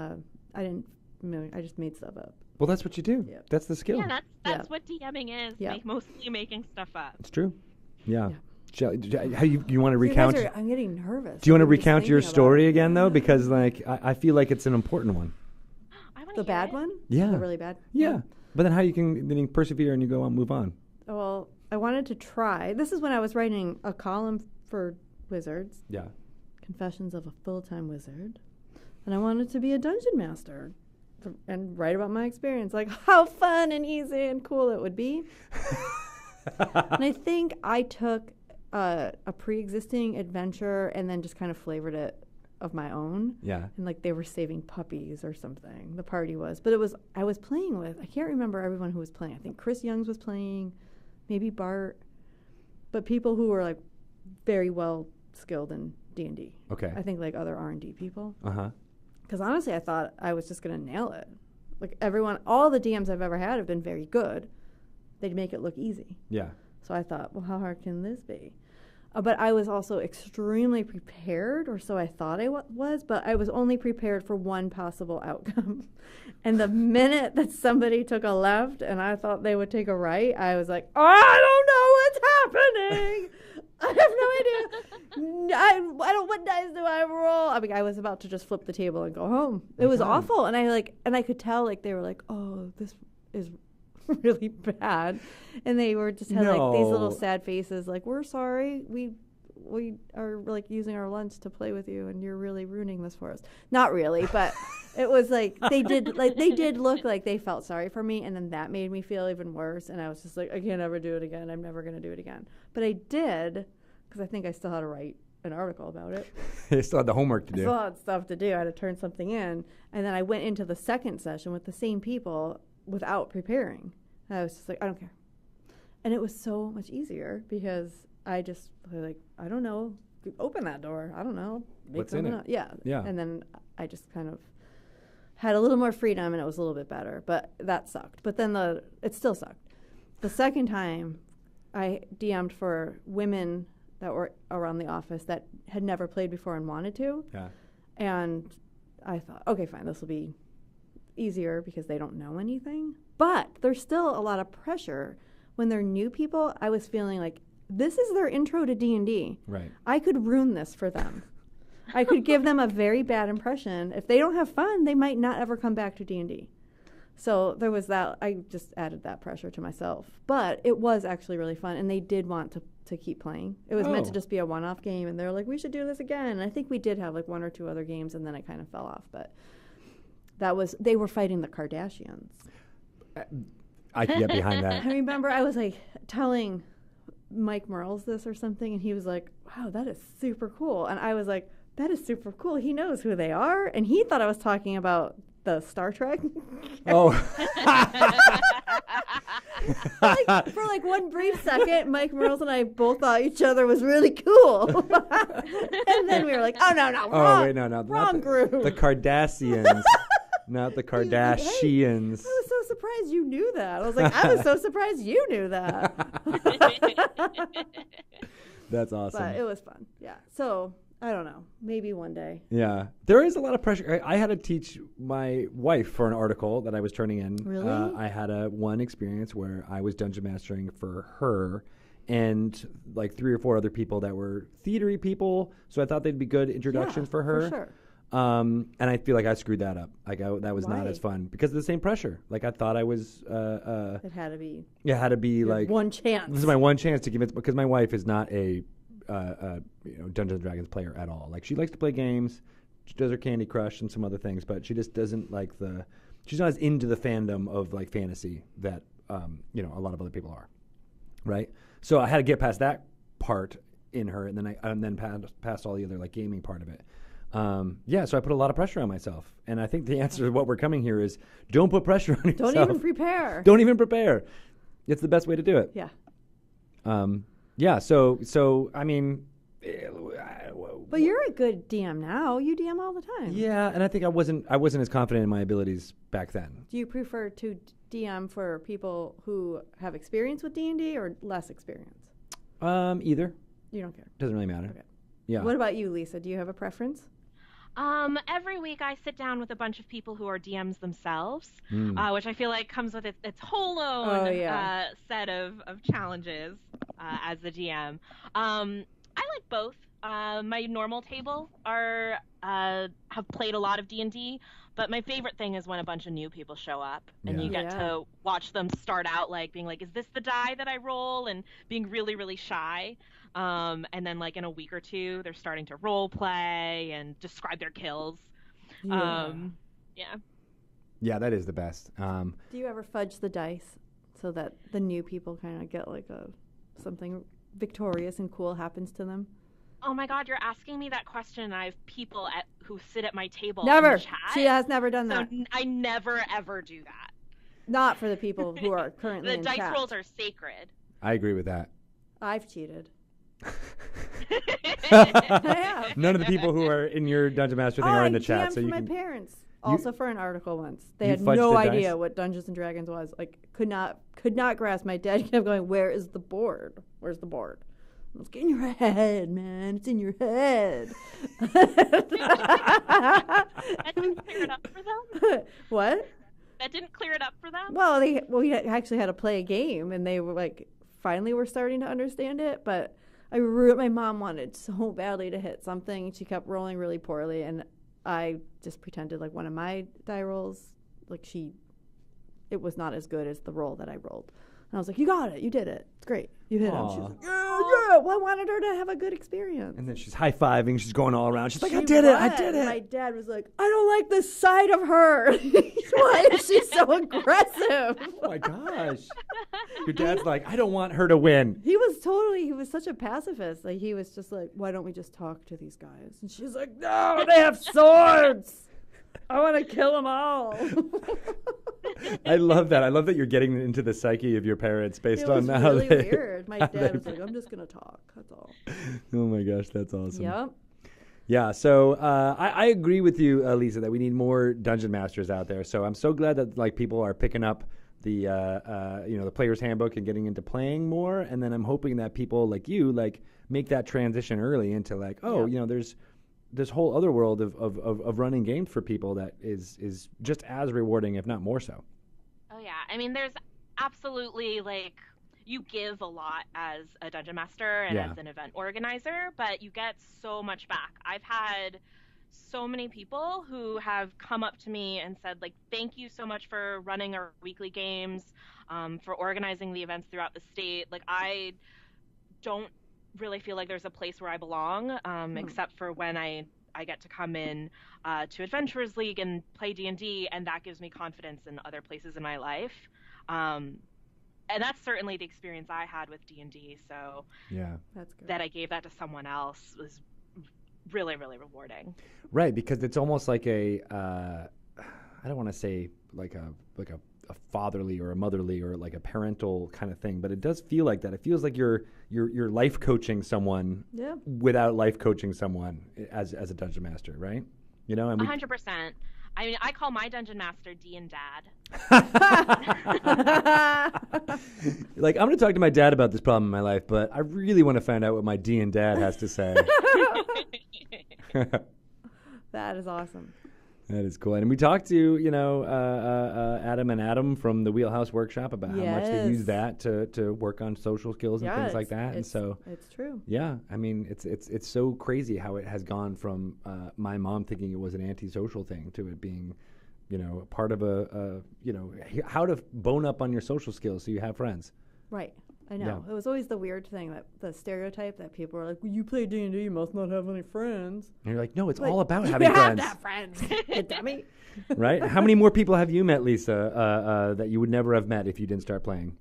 I just made stuff up. Well, that's what you do. Yep. That's the skill. Yeah, that's what DMing is. Yep. Mostly making stuff up. It's true. Yeah. Shelly, how you want to recount? I'm getting nervous. Do you want to recount your story again, though? Because I feel like it's an important one. The bad one? Yeah. The really bad? Yeah. But then how you can persevere and you go on, move on. Well, I wanted to try. This is when I was writing a column for Wizards. Yeah. Confessions of a Full-Time Wizard. And I wanted to be a dungeon master and write about my experience, like how fun and easy and cool it would be. And I think I took a pre-existing adventure and then just kind of flavored it of my own. Yeah. And like they were saving puppies or something. The party was. But I was playing with, I can't remember everyone who was playing. I think Chris Youngs was playing, maybe Bart. But people who were like very well skilled in D&D. Okay. I think like other R&D people. Uh-huh. Because honestly, I thought I was just going to nail it. Like all the DMs I've ever had have been very good. They'd make it look easy. Yeah. So I thought, well, how hard can this be? But I was also extremely prepared, or so I thought I was, but I was only prepared for one possible outcome. And the minute that somebody took a left and I thought they would take a right, I was like, I don't know what's happening. I have no idea. I don't. What dice do I roll? I mean, I was about to just flip the table and go home. It was awful, and I could tell like they were like, oh, this is really bad, and they were just had like these little sad faces, like, we're sorry, we are like using our lunch to play with you, and you're really ruining this for us. Not really, but it was like they did look like they felt sorry for me, and then that made me feel even worse, and I was just like, I can't ever do it again. I'm never going to do it again. But I did, because I think I still had to write an article about it. You still had the homework to do. I still had stuff to do. I had to turn something in, and then I went into the second session with the same people without preparing. I was just like, I don't care. And it was so much easier because I just like, I don't know, open that door. I don't know. What's in it? Yeah. Yeah. And then I just kind of had a little more freedom, and it was a little bit better. But that sucked. But then it still sucked. The second time, I DM'd for women that were around the office that had never played before and wanted to. Yeah. And I thought, okay, fine, this will be easier because they don't know anything. But there's still a lot of pressure when they're new people. I was feeling like this is their intro to D&D. Right. I could ruin this for them. I could give them a very bad impression. If they don't have fun, they might not ever come back to D&D. So there was that. I just added that pressure to myself. But it was actually really fun, and they did want to keep playing. It was meant to just be a one-off game, and they're like, we should do this again. And I think we did have like one or two other games, and then it kind of fell off. But they were fighting the Kardashians. I can get behind that. I remember I was like telling Mike Merles this or something, and he was like, wow, that is super cool. And I was like, that is super cool. He knows who they are. And he thought I was talking about the Star Trek. Oh. For like one brief second, Mike Merles and I both thought each other was really cool. And then we were like, oh, no, wrong. Oh, wait, no. Wrong group. The Kardashians. Not the Kardashians. I was so surprised you knew that. I was like, I was so surprised you knew that. That's awesome. But it was fun. Yeah. So, I don't know. Maybe one day. Yeah. There is a lot of pressure. I had to teach my wife for an article that I was turning in. Really? I had one experience where I was dungeon mastering for her and like 3 or 4 other people that were theatery people. So I thought they'd be good introductions for her. For sure. And I feel like I screwed that up. Like that was not Why? as fun because of the same pressure. Like I thought I was. It had to be. Yeah, had to be like one chance. This is my one chance to give it because my wife is not a Dungeons and Dragons player at all. Like she likes to play games, she does her Candy Crush and some other things, but she just doesn't like she's not as into the fandom of like fantasy that a lot of other people are, right? So I had to get past that part in her, and then past all the other like gaming part of it. So I put a lot of pressure on myself, and I think the answer to what we're coming here is don't put pressure on yourself. Don't even prepare. Don't even prepare. It's the best way to do it. Yeah. Yeah. So I mean. But you're a good DM now. You DM all the time. Yeah, and I think I wasn't as confident in my abilities back then. Do you prefer to DM for people who have experience with D&D or less experience? Either. You don't care. Doesn't really matter. Okay. Yeah. What about you, Lisa? Do you have a preference? Every week I sit down with a bunch of people who are DMs themselves, which I feel like comes with its whole own set of challenges as the DM. I like both. My normal table have played a lot of D&D, but my favorite thing is when a bunch of new people show up and you get to watch them start out like being like, is this the die that I roll? And being really, really shy. And then like in a week or two, they're starting to role play and describe their kills. Yeah. Yeah, that is the best. Do you ever fudge the dice so that the new people kind of get like something victorious and cool happens to them? Oh my God, you're asking me that question, and I have people who sit at my table. Never. In the chat. She has never done that. So I never ever do that. Not for the people who are currently the in dice chat. rolls are sacred. I agree with that. I've cheated. have. None of the people who are in your Dungeon Master thing are in the chat, DM'd so for you my can. parents. Also for an article once. They You had fudged no the idea dice? what Dungeons and Dragons was. Like, could not grasp. My dad kept going, "Where is the board? Where's the board?" I was like, "In your head, man. It's in your head." That didn't clear it up for them? What? That didn't clear it up for them? Well, we actually had to play a game, and they were like, finally were starting to understand it. But my mom wanted so badly to hit something. She kept rolling really poorly, and I just pretended like one of my die rolls, like it was not as good as the roll that I rolled. And I was like, "You got it. You did it. It's great. You hit him." She was like, "Yeah. Well, I wanted her to have a good experience." And then she's high-fiving. She's going all around. She's like, She I did it. My dad was like, "I don't like the sight of her. Why is she so aggressive?" Oh, my gosh. Your dad's like, I don't want her to win. He was such a pacifist. Like, he was just like, "Why don't we just talk to these guys?" And she's like, "No, they have swords. I want to kill them all." I love that. I love that you're getting into the psyche of your parents based It was on how really they. weird. My how dad they- was like, "I'm just going to talk. That's all." Oh my gosh, that's awesome. Yep. Yeah, so I agree with you, Lisa, that we need more dungeon masters out there. So I'm so glad that like people are picking up the the player's handbook and getting into playing more. And then I'm hoping that people like you like make that transition early into like, there's this whole other world of running games for people that is just as rewarding, if not more so. Oh yeah, I mean, there's absolutely like you give a lot as a dungeon master and Yeah. as an event organizer, but you get so much back. I've had so many people who have come up to me and said like, "Thank you so much for running our weekly games, for organizing the events throughout the state. Like, I don't really feel like there's a place where I belong, except for when I get to come in to Adventurers League and play D&D, and that gives me confidence in other places in my life." And that's certainly the experience I had with D&D. So Yeah. That's good. that I gave that to someone else was really, really rewarding. Right, because it's almost like I don't want to say like a fatherly or a motherly or like a parental kind of thing, but it does feel like that. It feels like you're life coaching someone Yeah. without life coaching someone as a dungeon master, right? You know, and 100%. I mean, I call my dungeon master D and Dad. like I'm going to talk to my dad about this problem in my life, but I really want to find out what my D and Dad has to say. That is awesome. That is cool. And we talked to, Adam and Adam from the Wheelhouse Workshop about how much they use Yes. that to work on social skills and things like that. And so, it's true. yeah, I mean, it's so crazy how it has gone from my mom thinking it was an antisocial thing to it being, part of how to bone up on your social skills so you have friends. Right. I know. Yeah. It was always the weird thing, that the stereotype that people were like, "Well, you play D&D, you must not have any friends." And you're like, no, it's Like, all about you having have friends, to have friends, you dummy. right? How many more people have you met, Lisa, that you would never have met if you didn't start playing?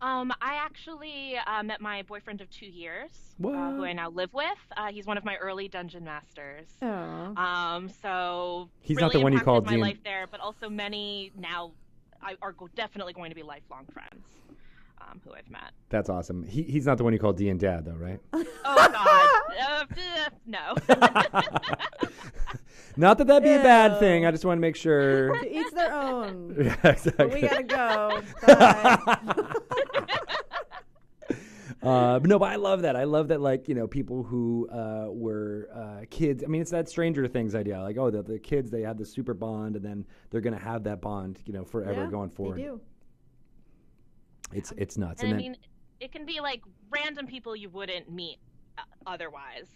I actually met my boyfriend of 2 years, What? who I now live with. He's one of my early dungeon masters. Oh. So He's really not the one you impacted called my D&D. life there, but also many now are definitely going to be lifelong friends who I've met. That's awesome. He's not the one you call D and Dad, though, right? Oh God, no. Not that that'd be a bad Ew. thing. I just want to make sure. To each their own. Yeah, But exactly. we gotta go. Bye. But I love that. I love that, like, people who were kids. I mean, it's that Stranger Things idea. Like, the kids, they have the super bond, and then they're going to have that bond, forever Yeah, going forward. They do. It's nuts. And I then, mean, it can be like random people you wouldn't meet otherwise.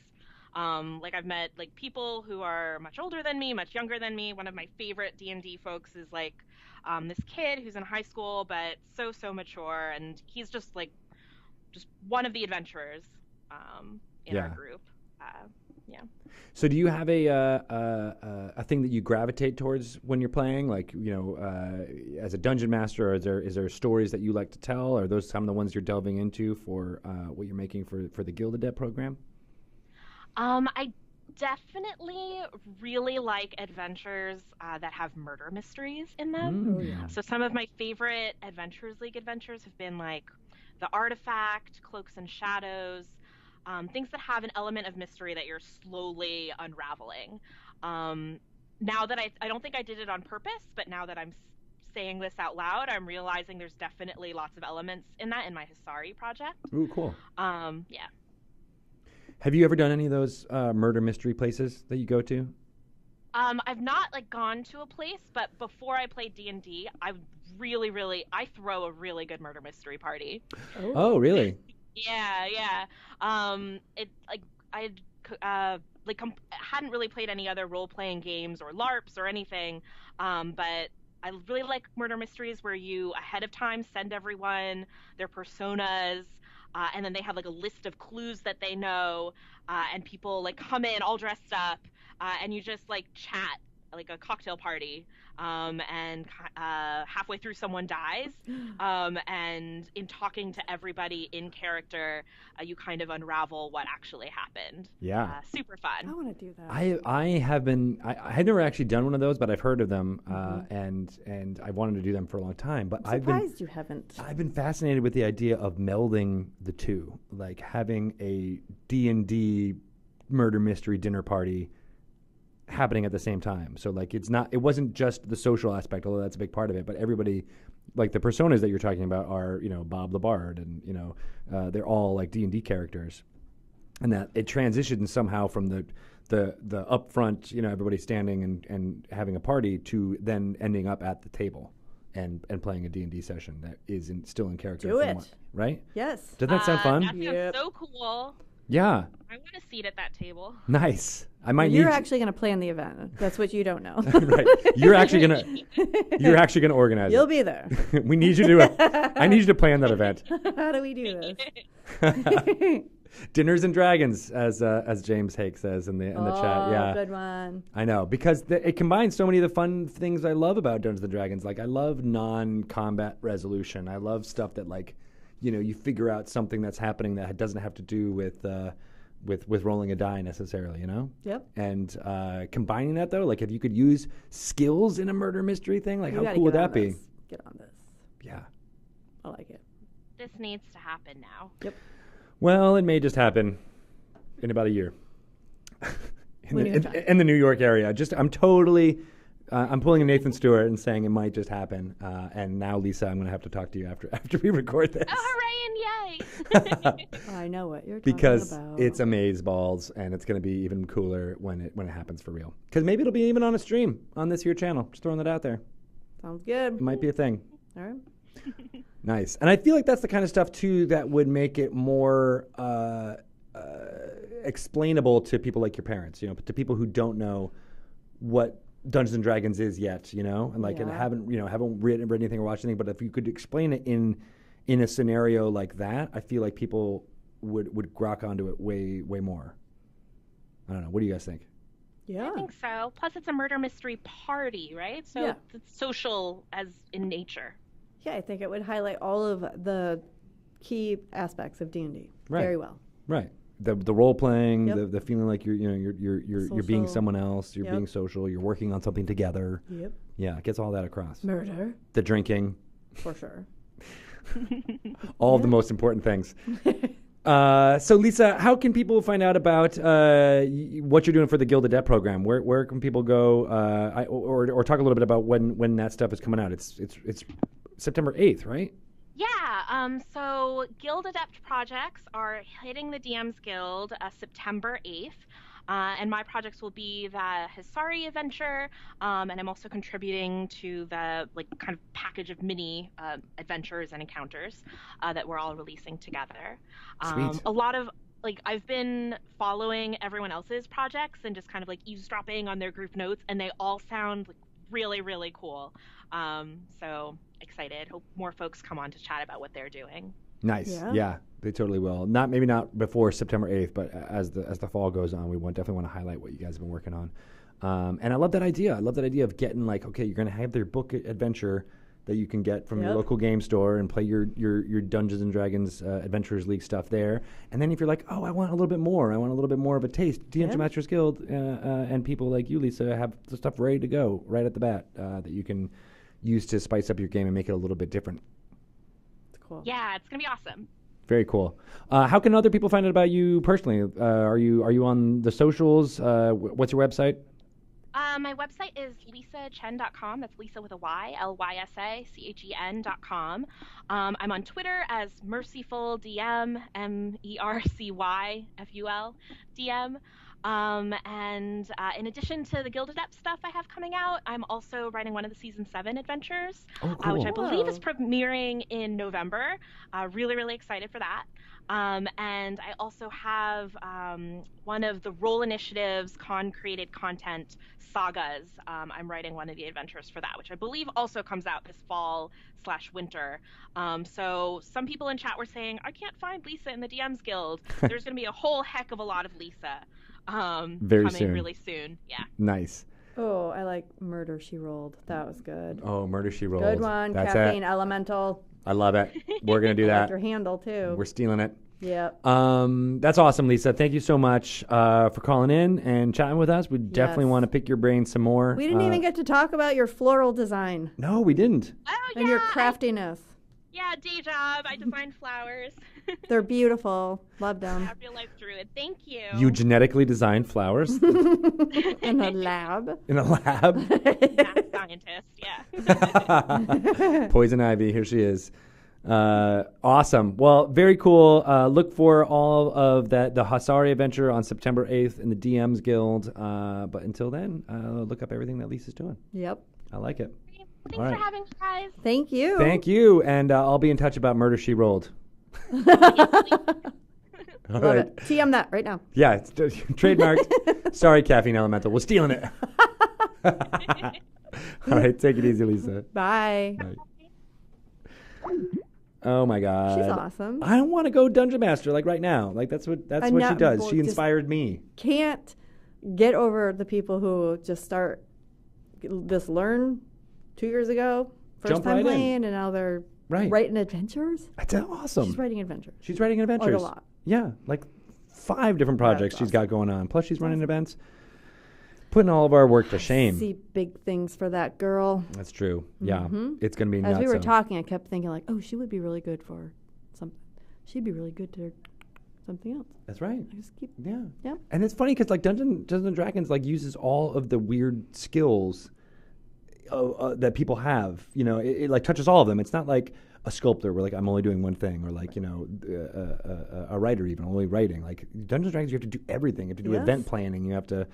Like I've met like people who are much older than me, much younger than me. One of my favorite D&D folks is like this kid who's in high school, but so mature, and he's just one of the adventurers in our group. Yeah. So do you have a thing that you gravitate towards when you're playing? Like, as a dungeon master, or is there stories that you like to tell? Are those some of the ones you're delving into for what you're making for the Guild Adept program? I definitely really like adventures that have murder mysteries in them. Oh, yeah. So some of my favorite Adventurers League adventures have been like The Artifact, Cloaks and Shadows, things that have an element of mystery that you're slowly unraveling. Now that I don't think I did it on purpose, but now that I'm saying this out loud, I'm realizing there's definitely lots of elements in that in my Hisari project. Ooh, cool. Yeah. Have you ever done any of those murder mystery places that you go to? I've not like gone to a place, but before I played D&D, I throw a really good murder mystery party. Oh, really? Yeah, yeah. It like I hadn't really played any other role-playing games or LARPs or anything, but I really like murder mysteries where you ahead of time send everyone their personas, and then they have like a list of clues that they know, and people like come in all dressed up, and you just like chat like a cocktail party, and halfway through someone dies, and in talking to everybody in character, you kind of unravel what actually happened. Yeah. Super fun. I want to do that. I had never actually done one of those, but I've heard of them, and I wanted to do them for a long time. But I'm surprised you haven't. I've been fascinated with the idea of melding the two, like having a D&D murder mystery dinner party happening at the same time. So like it wasn't just the social aspect, although that's a big part of it, but everybody, like the personas that you're talking about are, Bob the Bard, and they're all like D&D characters, and that it transitioned somehow from the upfront, everybody standing and having a party, to then ending up at the table and playing a D&D session that is still in character. Do it. Right? Yes. Doesn't that sound fun? That sounds so cool. Yeah. I want a seat at that table. Nice. I might You're actually going to plan the event. That's what you don't know. Right. You're actually gonna organize You'll it. be there. We need you to I need you to plan that event. How do we do this? Dinners and Dragons, as James Hake says in the chat. Yeah. Good one. I know, because it combines so many of the fun things I love about Dungeons and Dragons. Like I love non-combat resolution. I love stuff that you figure out something that's happening that doesn't have to do with rolling a die necessarily, Yep. And combining that though, like if you could use skills in a murder mystery thing, like You how cool would that be? Get on this. Yeah. I like it. This needs to happen now. Yep. Well, it may just happen in about a year. in the New York area. I'm pulling a Nathan Stewart and saying it might just happen. And now, Lisa, I'm going to have to talk to you after we record this. Oh, hooray and yay! I know what you're talking because about. it's amazeballs, and it's going to be even cooler when it happens for real. Because maybe it'll be even on a stream on this here channel. Just throwing that out there. Sounds good. It might be a thing. All right. Nice. And I feel like that's the kind of stuff, too, that would make it more explainable to people like your parents, to people who don't know what Dungeons and Dragons is yet, and and haven't read anything or watched anything. But if you could explain it in a scenario like that, I feel like people would grok onto it way more. I don't know. What do you guys think? Yeah. I think so. Plus, it's a murder mystery party, right? So it's social as in nature. Yeah, I think it would highlight all of the key aspects of D&D very well. Right. The role playing, Yep. the feeling like you're being Social. someone else, you're Yep. being social, you're working on something together. Yep. Yeah, it gets all that across. Murder, The drinking, for sure. all of the most important things. So Lisa, how can people find out about what you're doing for the Guild of Debt program? Where can people go, or talk a little bit about when that stuff is coming out? It's September 8th, right? Yeah, so Guild Adept projects are hitting the DMs Guild September 8th. And my projects will be the Hisari adventure, and I'm also contributing to the kind of package of mini adventures and encounters that we're all releasing together. Sweet. A lot of I've been following everyone else's projects and just kind of eavesdropping on their group notes, and they all sound really, really cool. So excited. Hope more folks come on to chat about what they're doing. Nice. Yeah, they totally will. Maybe not before September 8th, but as the fall goes on, we definitely want to highlight what you guys have been working on. And I love that idea. I love that idea of getting okay, you're going to have their book adventure that you can get from your local game store and play your Dungeons and Dragons Adventurers League stuff there. And then if you're like, oh, I want a little bit more. I want a little bit more of a taste. DMs Masters Guild and people like you, Lisa, have the stuff ready to go right at the bat that you can use to spice up your game and make it a little bit different. Cool. Yeah, it's going to be awesome. Very cool. How can other people find out about you personally? Are you on the socials? What's your website? My website is lisachen.com. That's Lisa with a Y, LYSACHEN.com. I'm on Twitter as Mercyful DM, MERCYFUL DM. And in addition to the Gilded Ep stuff I have coming out, I'm also writing one of the season 7 adventures, which I believe is premiering in November. Really, really excited for that. And I also have one of the Roll Initiative's created content sagas. I'm writing one of the adventures for that, which I believe also comes out this fall/winter. So some people in chat were saying, I can't find Lisa in the DMs Guild. There's going to be a whole heck of a lot of Lisa coming really soon. Yeah. Nice. Oh, I like Murder, She Rolled. That was good. Oh, Murder, She Rolled. Good one. That's Caffeine it. Elemental. I love it. We're going to do I that. like your handle, too. We're stealing it. Yep. That's awesome, Lisa. Thank you so much for calling in and chatting with us. We definitely want to pick your brain some more. We didn't even get to talk about your floral design. No, we didn't. Oh, and your craftiness. Day job. I design flowers. They're beautiful. Love them. Real life druid. Thank you. You genetically designed flowers? In a lab. In a lab? Math scientist, yeah. Poison Ivy, here she is. Awesome. Well, very cool. Look for all of the Hasari adventure on September 8th in the DMs Guild. But until then, look up everything that Lisa's doing. Yep. I like it. Thanks for having me, guys. Thank you. Thank you. And I'll be in touch about Murder, She Rolled. Love All right. it. TM that right now. Yeah, it's trademarked. Sorry, Caffeine Elemental. We're stealing it. All right, take it easy, Lisa. Bye. Bye. Oh my God, she's awesome. I don't want to go Dungeon Master like right now. Like that's what she does. She inspired me. Can't get over the people who just learn 2 years ago, first time playing, and now they're writing adventures. That's awesome. She's writing adventures. Like a lot. Yeah, like 5 different projects she's got going on. Plus she's running events. Putting all of our work to shame. I see big things for that girl. That's true. Yeah. It's going to be nuts. As we were talking, I kept thinking like, oh, she would be really good for something. She'd be really good to something else. That's right. I just keep... Yeah. Yeah. And it's funny because like Dungeons and Dragons like uses all of the weird skills that people have. You know, it like touches all of them. It's not like a sculptor where like I'm only doing one thing, or like, you know, a writer even only writing. Like Dungeons and Dragons, you have to do everything. You have to do event planning. You have to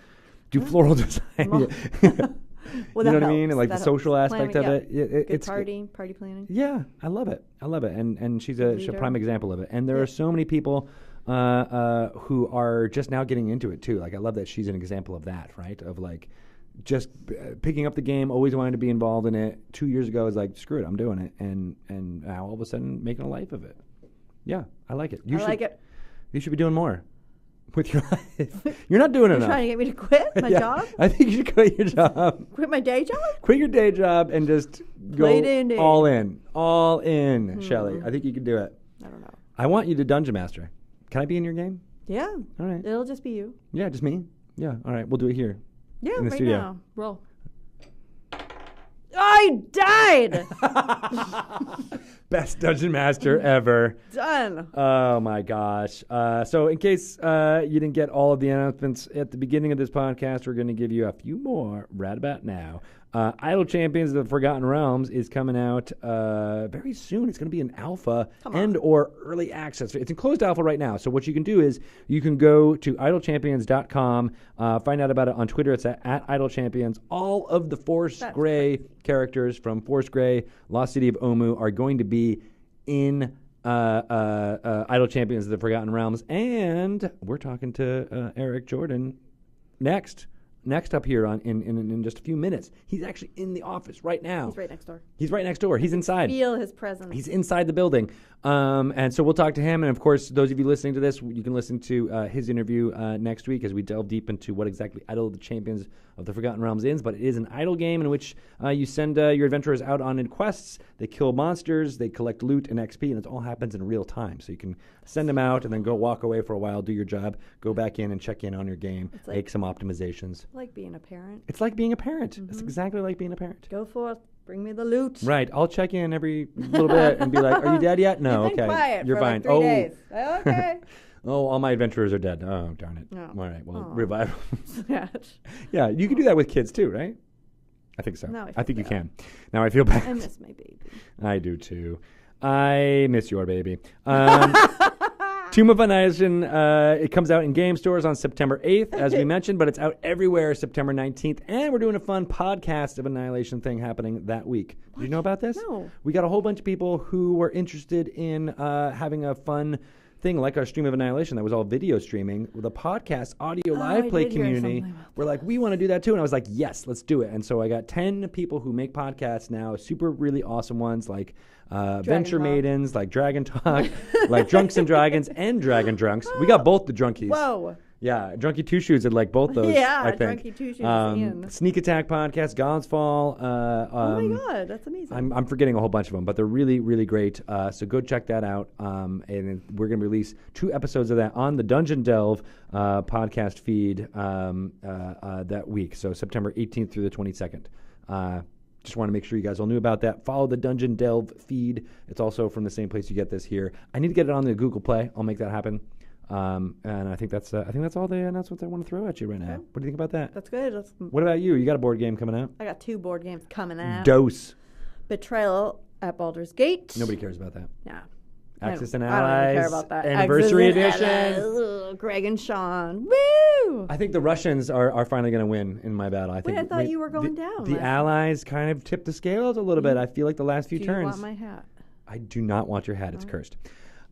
do floral design. Well, you know what I mean? And like that the social aspect of it. It's party planning. Yeah, I love it. And she's a prime example of it. And there are so many people who are just now getting into it too. Like I love that she's an example of that, right? Of like just picking up the game, always wanting to be involved in it. 2 years ago, is like, screw it, I'm doing it. And now all of a sudden making a life of it. Yeah, I like it. Like it. You should be doing more with your life. You're not doing enough. You're trying to get me to quit my job? I think you should quit your job. Quit my day job? Quit your day job and just go all in. All in, Shelly. I think you can do it. I don't know. I want you to Dungeon Master. Can I be in your game? Yeah. All right. It'll just be you. Yeah, just me? Yeah. All right. We'll do it here. Yeah, in the right studio. now. Roll. I died! Best Dungeon Master ever. Done. Oh, my gosh. So in case you didn't get all of the announcements at the beginning of this podcast, we're going to give you a few more right about now. Idle Champions of the Forgotten Realms is coming out very soon. It's going to be an alpha and or early access. It's in closed alpha right now. So what you can do is you can go to idlechampions.com, find out about it on Twitter. It's at Idle Champions. All of the Force Grey characters from Force Grey, Lost City of Omu, are going to be in Idle Champions of the Forgotten Realms. And we're talking to Eric Jordan next up here in just a few minutes. He's actually in the office right now. He's right next door. He's inside. Feel his presence. He's inside the building. And so we'll talk to him. And of course, those of you listening to this, you can listen to his interview next week as we delve deep into what exactly Idle the Champions of the Forgotten Realms is. But it is an idle game in which you send your adventurers out on quests. They kill monsters, they collect loot and XP, and it all happens in real time. So you can send them out and then go walk away for a while, do your job, go back in and check in on your game, make some optimizations. Like being a parent. It's like being a parent. It's exactly like being a parent. Go forth, Bring me the loot. Right. I'll check in every little bit and be like, "Are you dead yet?" No. You've been Okay. quiet You're for fine. like 3 days. Okay. Oh, all my adventurers are dead. Oh, darn it. No. All right. Well, Aw. revive. Sad. Yeah, you can do that with kids too, right? I think so. Now I I think feel you bad. can. Now I feel bad. I miss my baby. I do too. I miss your baby. Tomb of Annihilation, it comes out in game stores on September 8th, as we mentioned, but it's out everywhere September 19th. And we're doing a fun podcast of Annihilation thing happening that week. Did you know about this? No. We got a whole bunch of people who were interested in having a fun thing like our stream of Annihilation that was all video streaming with a podcast audio live I play did hear community. something about We're like, we want to do that too. And I was like, yes, let's do it. And so I got 10 people who make podcasts now, super really awesome ones like Venture Talk. Maidens, like Dragon Talk, like Drunks and Dragons and Dragon Drunks. We got both the drunkies. Whoa. Yeah, Drunky Two Shoes had like both those. Yeah, I think. Drunky Two Shoes in. Sneak Attack podcast, God's Fall. Oh my God, that's amazing. I'm forgetting a whole bunch of them, but they're really, really great. So go check that out. And we're going to release 2 episodes of that on the Dungeon Delve podcast feed that week. So September 18th through the 22nd. Just want to make sure you guys all knew about that. Follow the Dungeon Delve feed. It's also from the same place you get this here. I need to get it on the Google Play. I'll make that happen. And I think that's all the announcements I want to throw at you right now. Okay. What do you think about that? That's good. What about you? You got a board game coming out? I got 2 board games coming out. Dose. Betrayal at Baldur's Gate. Nobody cares about that. Nah. Axis and I don't Allies. even care about that. Anniversary Axis and edition. Allies. Ugh, Greg and Sean. Woo! I think the Russians are finally going to win in my battle. I think. I thought you were going down The last Allies kind of tipped the scales a little bit. I feel like the last few Do turns. you want my hat? I do not want your hat. It's cursed.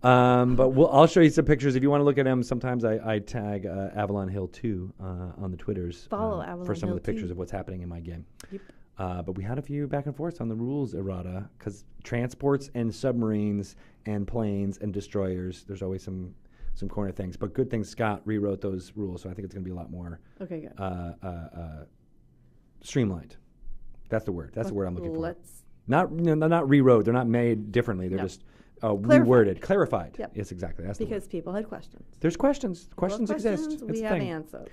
But I'll show you some pictures if you want to look at them. Sometimes I tag Avalon Hill 2 on the Twitters Follow Avalon for some Hill of the pictures 2. of what's happening in my game. Yep. But we had a few back and forths on the rules errata because transports and submarines and planes and destroyers, there's always some corner things. But good thing Scott rewrote those rules, so I think it's going to be a lot more Okay, good. streamlined. That's the word. That's the word I'm looking for. Let's. Not not rewrote. They're not made differently. They're No. just reworded, clarified. Yep. Yes, exactly. That's the Because word. people had questions. There's questions. People Questions have exist. questions, It's we a have thing. answers.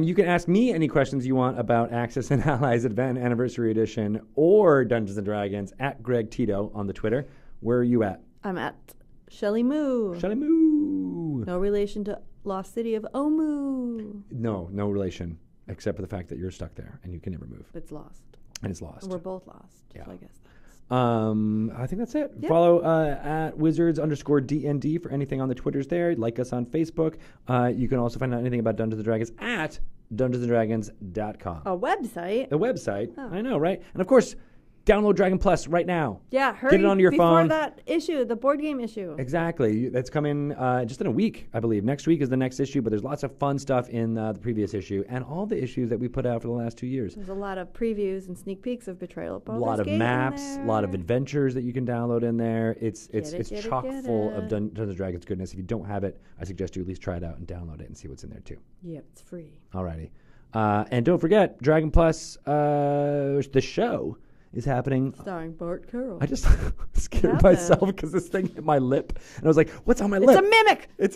You can ask me any questions you want about Axis and Allies Advent Anniversary Edition or Dungeons and Dragons at Greg Tito on the Twitter. Where are you at? I'm at Shelly Moo. Shelly Moo. No relation to Lost City of Omu. No relation, except for the fact that you're stuck there and you can never move. It's lost. And it's lost. We're both lost. Yeah. So I guess that's. I think that's it. Yep. Follow at Wizards_DND for anything on the Twitters there. Like us on Facebook. You can also find out anything about Dungeons & Dragons at DungeonsandDragons.com. A website? The website. Oh. I know, right? And of course, download Dragon Plus right now. Yeah, hurry. Get it onto your before phone. that issue, the board game issue. Exactly. That's coming just in a week, I believe. Next week is the next issue, but there's lots of fun stuff in the previous issue and all the issues that we put out for the last 2 years. There's a lot of previews and sneak peeks of Betrayal at A Baldur's lot of Gate in maps, a lot of there. adventures that you can download in there. It's Get it, chock get full of it. Dungeons and Dragons goodness. If you don't have it, I suggest you at least try it out and download it and see what's in there too. Yep, it's free. Alrighty. And don't forget, Dragon Plus, the show is happening. Starring Bart Carroll. I just scared happened? myself because this thing hit my lip. And I was like, what's on my It's lip? a mimic! It's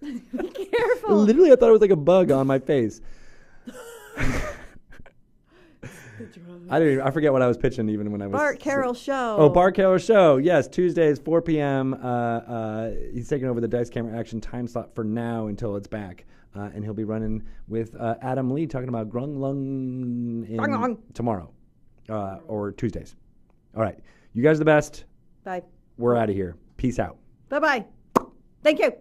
Be careful. literally, I thought it was like a bug on my face. I forget what I was pitching even when I was. Bart Carroll Show. Oh, Bart Carroll Show. Yes, Tuesdays, 4 p.m. He's taking over the Dice Camera Action time slot for now until it's back. And he'll be running with Adam Lee talking about Grung Lung tomorrow or Tuesdays. All right. You guys are the best. Bye. We're out of here. Peace out. Bye-bye. Thank you.